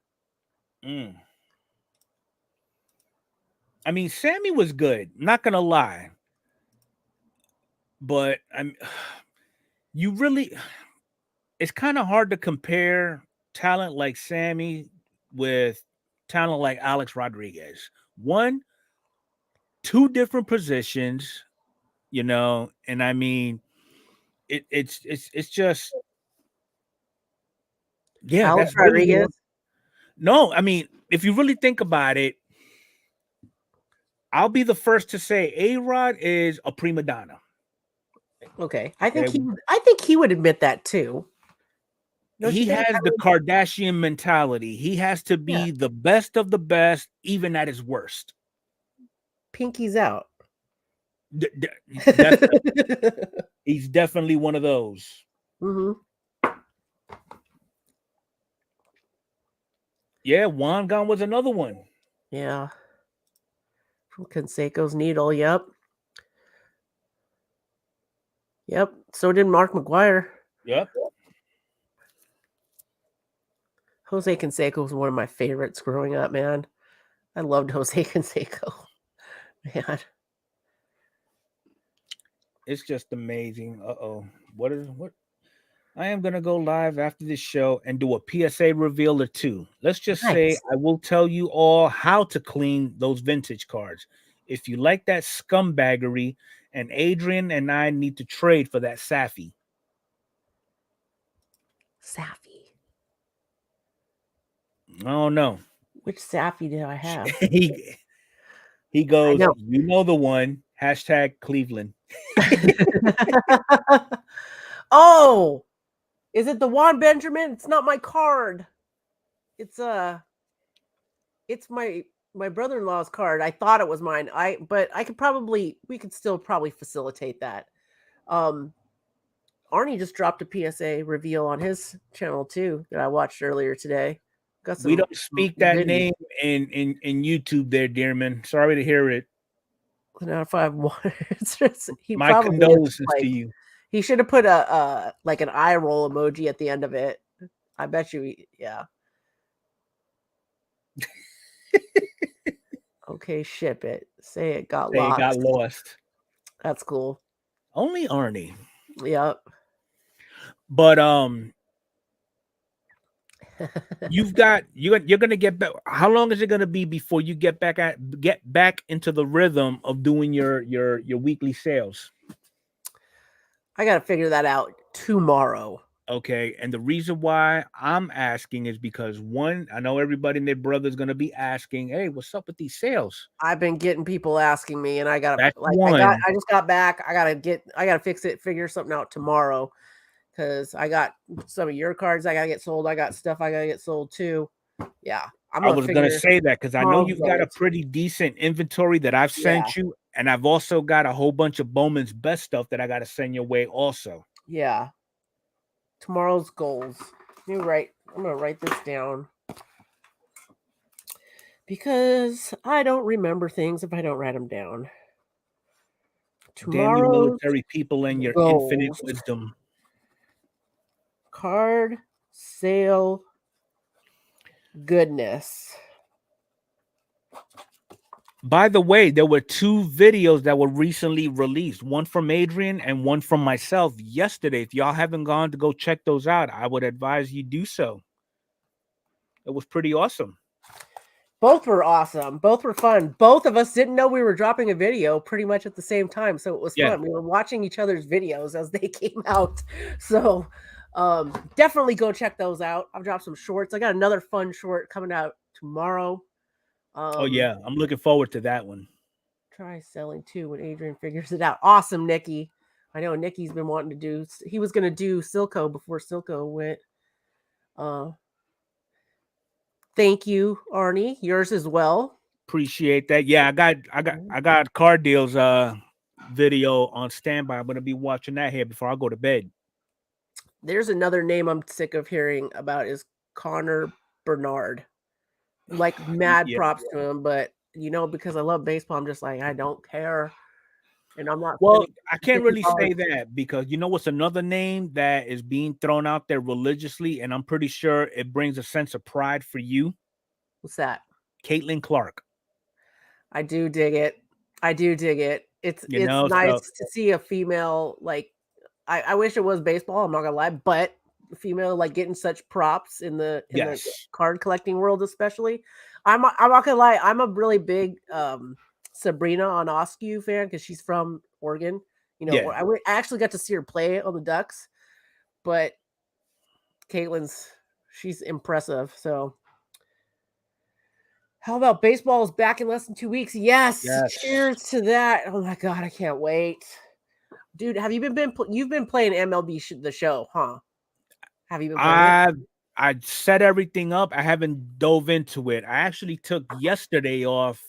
Speaker 2: I mean, Sammy was good. Not gonna lie, but you really. It's kind of hard to compare talent like Sammy with talent like Alex Rodriguez. Two different positions, and I mean, it's just, yeah.
Speaker 1: Alex
Speaker 2: That's really
Speaker 1: Rodriguez.
Speaker 2: No, I mean, if you really think about it, I'll be the first to say A-Rod is a prima donna.
Speaker 1: Okay, I think he would admit that too.
Speaker 2: He has the Kardashian mentality. He has to be the best of the best, even at his worst.
Speaker 1: Pinky's out.
Speaker 2: He's definitely one of those. Yeah, Juan Gone was another one.
Speaker 1: Yeah. From Canseco's Needle, yep. Yep. So did Mark McGwire.
Speaker 2: Yep.
Speaker 1: Jose Canseco was one of my favorites growing up, man. I loved Jose Canseco. Man.
Speaker 2: It's just amazing. What? I am gonna go live after this show and do a PSA reveal or two. Let's just say I will tell you all how to clean those vintage cards. If you like that scumbaggery, and Adrian and I need to trade for that Safi.
Speaker 1: Safi.
Speaker 2: Oh no.
Speaker 1: Which Safi did I have?
Speaker 2: He goes, you know the one. #Cleveland.
Speaker 1: Oh, is it the Juan Benjamin? It's not my card. It's my brother-in-law's card. I thought it was mine. But we could still probably facilitate that. Arnie just dropped a PSA reveal on his channel too that I watched earlier today.
Speaker 2: We don't speak that name in YouTube there, Dearman. Sorry to hear it.
Speaker 1: Now if I want,
Speaker 2: my condolences to you.
Speaker 1: He should have put a like an eye roll emoji at the end of it. I bet you, yeah. Okay, ship it. Say it got lost.
Speaker 2: It got lost.
Speaker 1: That's cool.
Speaker 2: Only Arnie.
Speaker 1: Yep.
Speaker 2: But you're gonna get back. How long is it gonna be before you get back into the rhythm of doing your weekly sales?
Speaker 1: I gotta figure that out tomorrow.
Speaker 2: Okay, and the reason why I'm asking is because one, I know everybody and their brother's gonna be asking, "Hey, what's up with these sales?"
Speaker 1: I've been getting people asking me, and I just got back. I gotta fix it, figure something out tomorrow. Because I got some of your cards I gotta get sold. I got stuff I gotta get sold too. Yeah.
Speaker 2: I was gonna say that because I know you've got a pretty decent inventory that I've sent you, and I've also got a whole bunch of Bowman's best stuff that I gotta send your way also.
Speaker 1: Yeah. Tomorrow's goals. I'm gonna write this down. Because I don't remember things if I don't write them down.
Speaker 2: Damn you military people and your infinite wisdom.
Speaker 1: Card sale goodness.
Speaker 2: By the way, there were 2 videos that were recently released, one from Adrian and one from myself yesterday. If y'all haven't gone to go check those out, I would advise you do so. It was pretty awesome.
Speaker 1: Both were awesome. Both were fun. Both of us didn't know we were dropping a video pretty much at the same time. So it was fun. We were watching each other's videos as they came out. So definitely go check those out. I've dropped some shorts. I got another fun short coming out tomorrow.
Speaker 2: Oh yeah, I'm looking forward to that one.
Speaker 1: Try selling too when Adrian figures it out. Awesome, Nikki. I know Nikki's been wanting to do. He was going to do Silco before Silco went. Thank you, Arnie. Yours as well.
Speaker 2: Appreciate that. Yeah, I got Card Deals video on standby. I'm gonna be watching that here before I go to bed.
Speaker 1: There's another name I'm sick of hearing about is Connor Bernard. Like mad props to him, but because I love baseball, I'm just like, I don't care. And I'm not.
Speaker 2: Well, I can't really say that because what's another name that is being thrown out there religiously, and I'm pretty sure it brings a sense of pride for you.
Speaker 1: What's that?
Speaker 2: Caitlin Clark.
Speaker 1: I do dig it. It's nice to see a female like. I wish it was baseball. I'm not gonna lie, but female like getting such props in the card collecting world, especially. I'm not gonna lie. I'm a really big Sabrina Ionescu fan because she's from Oregon. I actually got to see her play on the Ducks, but she's impressive. So, how about baseball is back in less than 2 weeks? Yes. Cheers to that. Oh my god, I can't wait, dude. Have you you've been playing MLB the Show, huh? Have you been playing?
Speaker 2: I set everything up. I haven't dove into it. I actually took yesterday off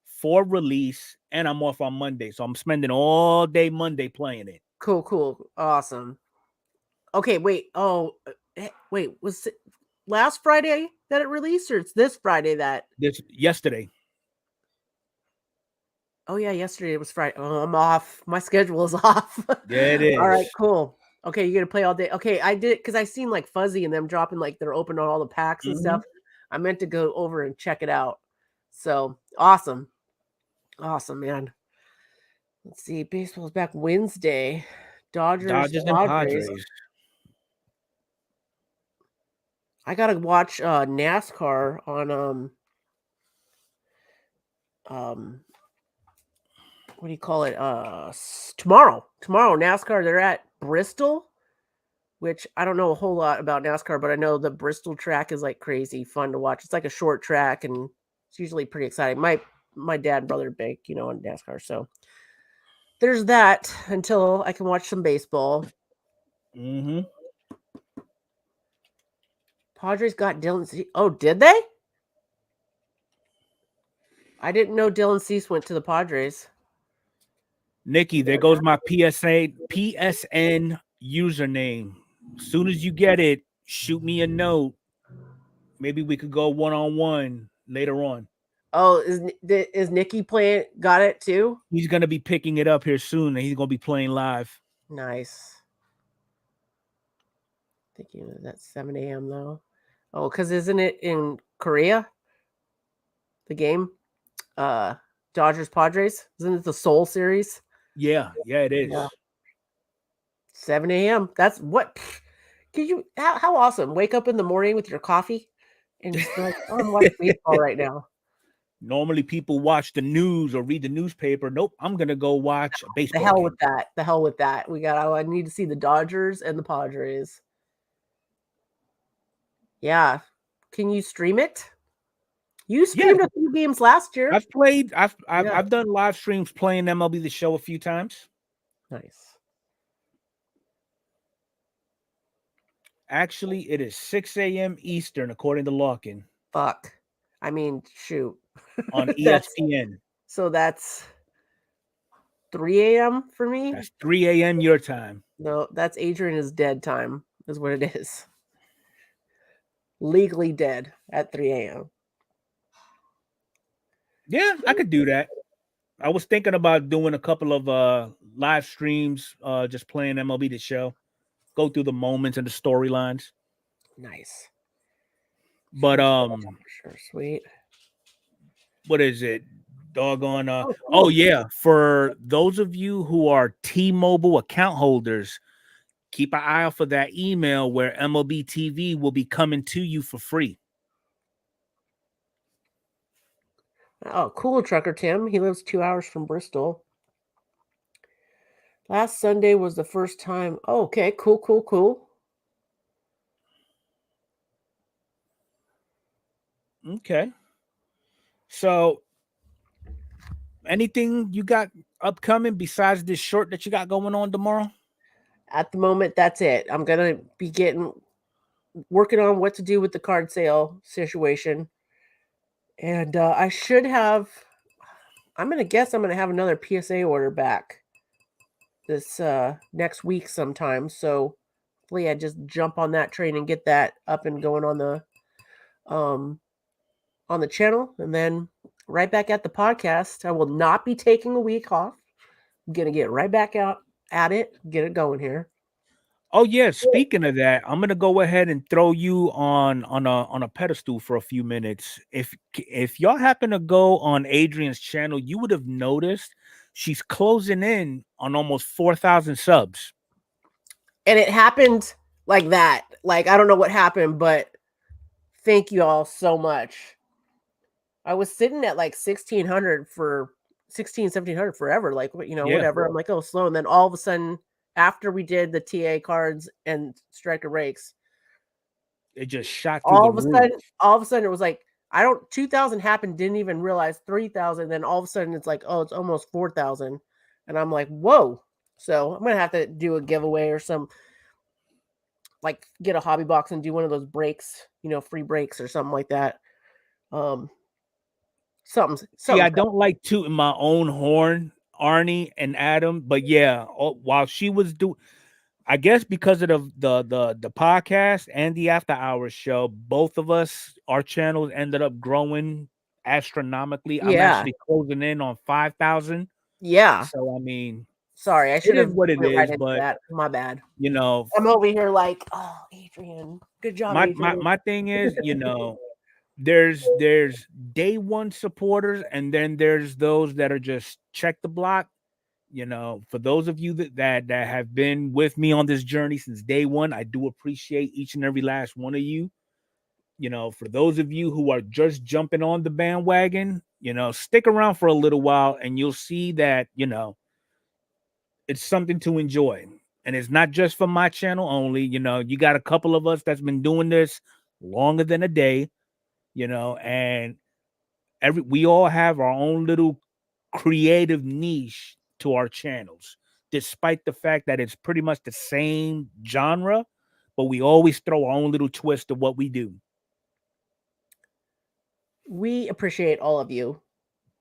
Speaker 2: for release, and I'm off on Monday, so I'm spending all day Monday playing it.
Speaker 1: Cool, awesome. Okay, wait. Was it last Friday that it released, or it's this Friday
Speaker 2: yesterday?
Speaker 1: Oh yeah, yesterday it was Friday. Oh, I'm off. My schedule is off.
Speaker 2: Yeah, it is.
Speaker 1: All right, cool. Okay, you're gonna play all day. Okay, I did because I seen like Fuzzy and them dropping like they're open on all the packs and stuff. I meant to go over and check it out. So awesome, man. Let's see, baseball's back Wednesday. Dodgers and Padres. I gotta watch NASCAR on what do you call it? Tomorrow NASCAR. They're at Bristol, which I don't know a whole lot about NASCAR, but I know the Bristol track is like crazy fun to watch. It's like a short track, and it's usually pretty exciting. My dad and brother big, on NASCAR. So there's that until I can watch some baseball. Padres got Dylan Cease. Oh, did they? I didn't know Dylan Cease went to the Padres.
Speaker 2: Nikki, there goes my PSN username. As soon as you get it, shoot me a note. Maybe we could go one-on-one later on.
Speaker 1: Oh, is Nikki got it too?
Speaker 2: He's going to be picking it up here soon, and he's going to be playing live.
Speaker 1: Nice. Thinking that's 7 a.m. though. Oh, because isn't it in Korea? The game? Dodgers Padres? Isn't it the Seoul series?
Speaker 2: Yeah, it is.
Speaker 1: Yeah. 7 a.m. That's what how awesome. Wake up in the morning with your coffee and just be like, I'm watching baseball right now.
Speaker 2: Normally people watch the news or read the newspaper. Nope, I'm gonna go watch baseball.
Speaker 1: The hell with that. I need to see the Dodgers and the Padres. Yeah. Can you stream it? You streamed a few games last year.
Speaker 2: I've done live streams playing MLB The Show a few times.
Speaker 1: Nice.
Speaker 2: Actually, it is 6 a.m. Eastern, according to Lockin.
Speaker 1: Fuck. I mean, shoot.
Speaker 2: On ESPN.
Speaker 1: So that's 3 a.m. for me?
Speaker 2: That's 3 a.m. your time.
Speaker 1: No, that's Adrian is dead time, is what it is. Legally dead at 3 a.m.
Speaker 2: Yeah, I could do that. I was thinking about doing a couple of live streams, just playing MLB The Show. Go through the moments and the storylines.
Speaker 1: Nice.
Speaker 2: But
Speaker 1: sure, sweet.
Speaker 2: What is it? doggone
Speaker 1: Oh,
Speaker 2: oh
Speaker 1: cool.
Speaker 2: yeah, for those of you who are T-Mobile account holders, keep an eye out for that email where MLB TV will be coming to you for free.
Speaker 1: Oh, cool, Trucker Tim. He lives 2 hours from Bristol. Last Sunday was the first time. Oh, okay, cool, cool, cool.
Speaker 2: Okay. So anything you got upcoming besides this short that you got going on tomorrow?
Speaker 1: At the moment, that's it. I'm gonna be working on what to do with the card sale situation, and I should have. I'm gonna guess I'm gonna have another PSA order back this next week sometime. So hopefully, I just jump on that train and get that up and going um on the channel, and then right back at the podcast. I will not be taking a week off. I'm gonna get right back out at it, get it going here.
Speaker 2: Oh yeah, speaking of that, I'm gonna go ahead and throw you on a pedestal for a few minutes. If y'all happen to go on Adrian's channel, you would have noticed she's closing in on almost 4,000 subs.
Speaker 1: And it happened like that. Like, I don't know what happened, but thank you all so much. I was sitting at like 1600 for 1700 forever, like,
Speaker 2: Yeah,
Speaker 1: whatever. I'm like, oh, slow. And then all of a sudden, after we did the TA cards and striker rakes,
Speaker 2: it just shot through the roof.
Speaker 1: all of a sudden it was like, 2000 happened, didn't even realize 3000. Then all of a sudden it's like, oh, it's almost 4000. And I'm like, whoa. So I'm going to have to do a giveaway or some, like, get a hobby box and do one of those breaks, free breaks or something like that. Um, something,
Speaker 2: See, I
Speaker 1: something.
Speaker 2: don't like tooting my own horn, Arnie and Adam, but yeah, while she was doing, I guess because of the podcast and the after hours show, both of us, our channels ended up growing astronomically. I'm
Speaker 1: Yeah,
Speaker 2: actually closing in on 5,000.
Speaker 1: yeah.
Speaker 2: So I mean,
Speaker 1: Sorry, I
Speaker 2: it
Speaker 1: should
Speaker 2: is
Speaker 1: have
Speaker 2: what it
Speaker 1: went right
Speaker 2: is.
Speaker 1: into
Speaker 2: But
Speaker 1: that. My bad.
Speaker 2: you know,
Speaker 1: I'm over here like, oh, Adrian, good job, Adrian.
Speaker 2: my thing is, there's day one supporters, and then there's those that are just check the block. For those of you that have been with me on this journey since day one, I do appreciate each and every last one of you. For those of you who are just jumping on the bandwagon, stick around for a little while and you'll see that, it's something to enjoy. And it's not just for my channel only. You got a couple of us that's been doing this longer than a day, and we all have our own little creative niche to our channels, despite the fact that it's pretty much the same genre, but we always throw our own little twist of what we do.
Speaker 1: We appreciate all of you.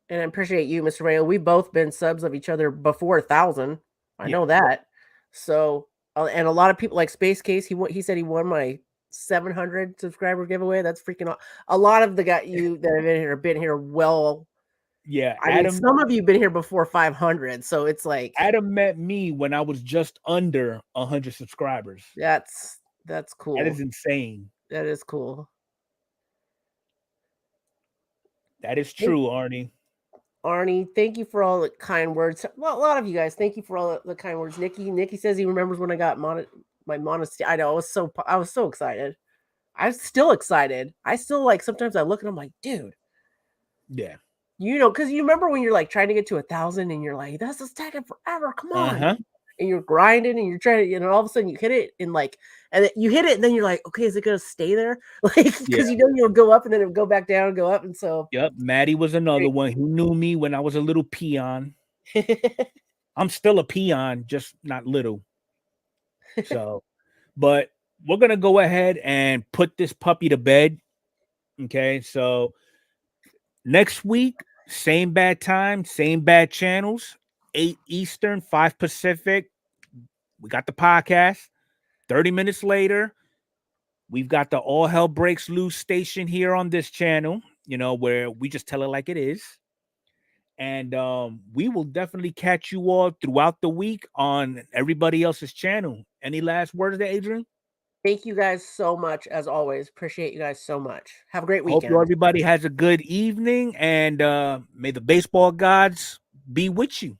Speaker 1: And I appreciate you, Mr. Rayo. We've both been subs of each other before 1,000. I
Speaker 2: Yeah.
Speaker 1: know that. So, and a lot of people like Space Case. He said he won my 700 subscriber giveaway. That's freaking awesome. A lot of the guys you that have been here well.
Speaker 2: Yeah.
Speaker 1: I mean, some of you have been here before 500. So it's like
Speaker 2: Adam met me when I was just under 100 subscribers.
Speaker 1: that's cool.
Speaker 2: That is insane.
Speaker 1: That is cool.
Speaker 2: That is true, Arnie.
Speaker 1: Arnie, thank you for all the kind words. Well, a lot of you guys, thank you for all the kind words. Nikki says he remembers when I got my monastery. I know, I was so excited. I'm still excited. I still, like, sometimes I look and I'm like, dude.
Speaker 2: Yeah.
Speaker 1: Because you remember when you're like trying to get to 1,000 and you're like, this is taking forever. Come on.
Speaker 2: Uh-huh.
Speaker 1: And you're grinding and you're trying to, all of a sudden you hit it and you hit it and then you're like, okay, is it going to stay there? Like, because you'll go up and then it'll go back down and go up. And so,
Speaker 2: yep. Maddie was another one who knew me when I was a little peon. I'm still a peon, just not little. So, but we're going to go ahead and put this puppy to bed. Okay. So next week, same bad time, same bad channels, 8 Eastern, 5 Pacific. We got the podcast. 30 minutes later, we've got the All Hell Breaks Loose station here on this channel, where we just tell it like it is. And we will definitely catch you all throughout the week on everybody else's channel. Any last words there, Adrian?
Speaker 1: Thank you guys so much, as always. Appreciate you guys so much. Have a great
Speaker 2: Hope
Speaker 1: weekend.
Speaker 2: everybody has a good evening, and may the baseball gods be with you.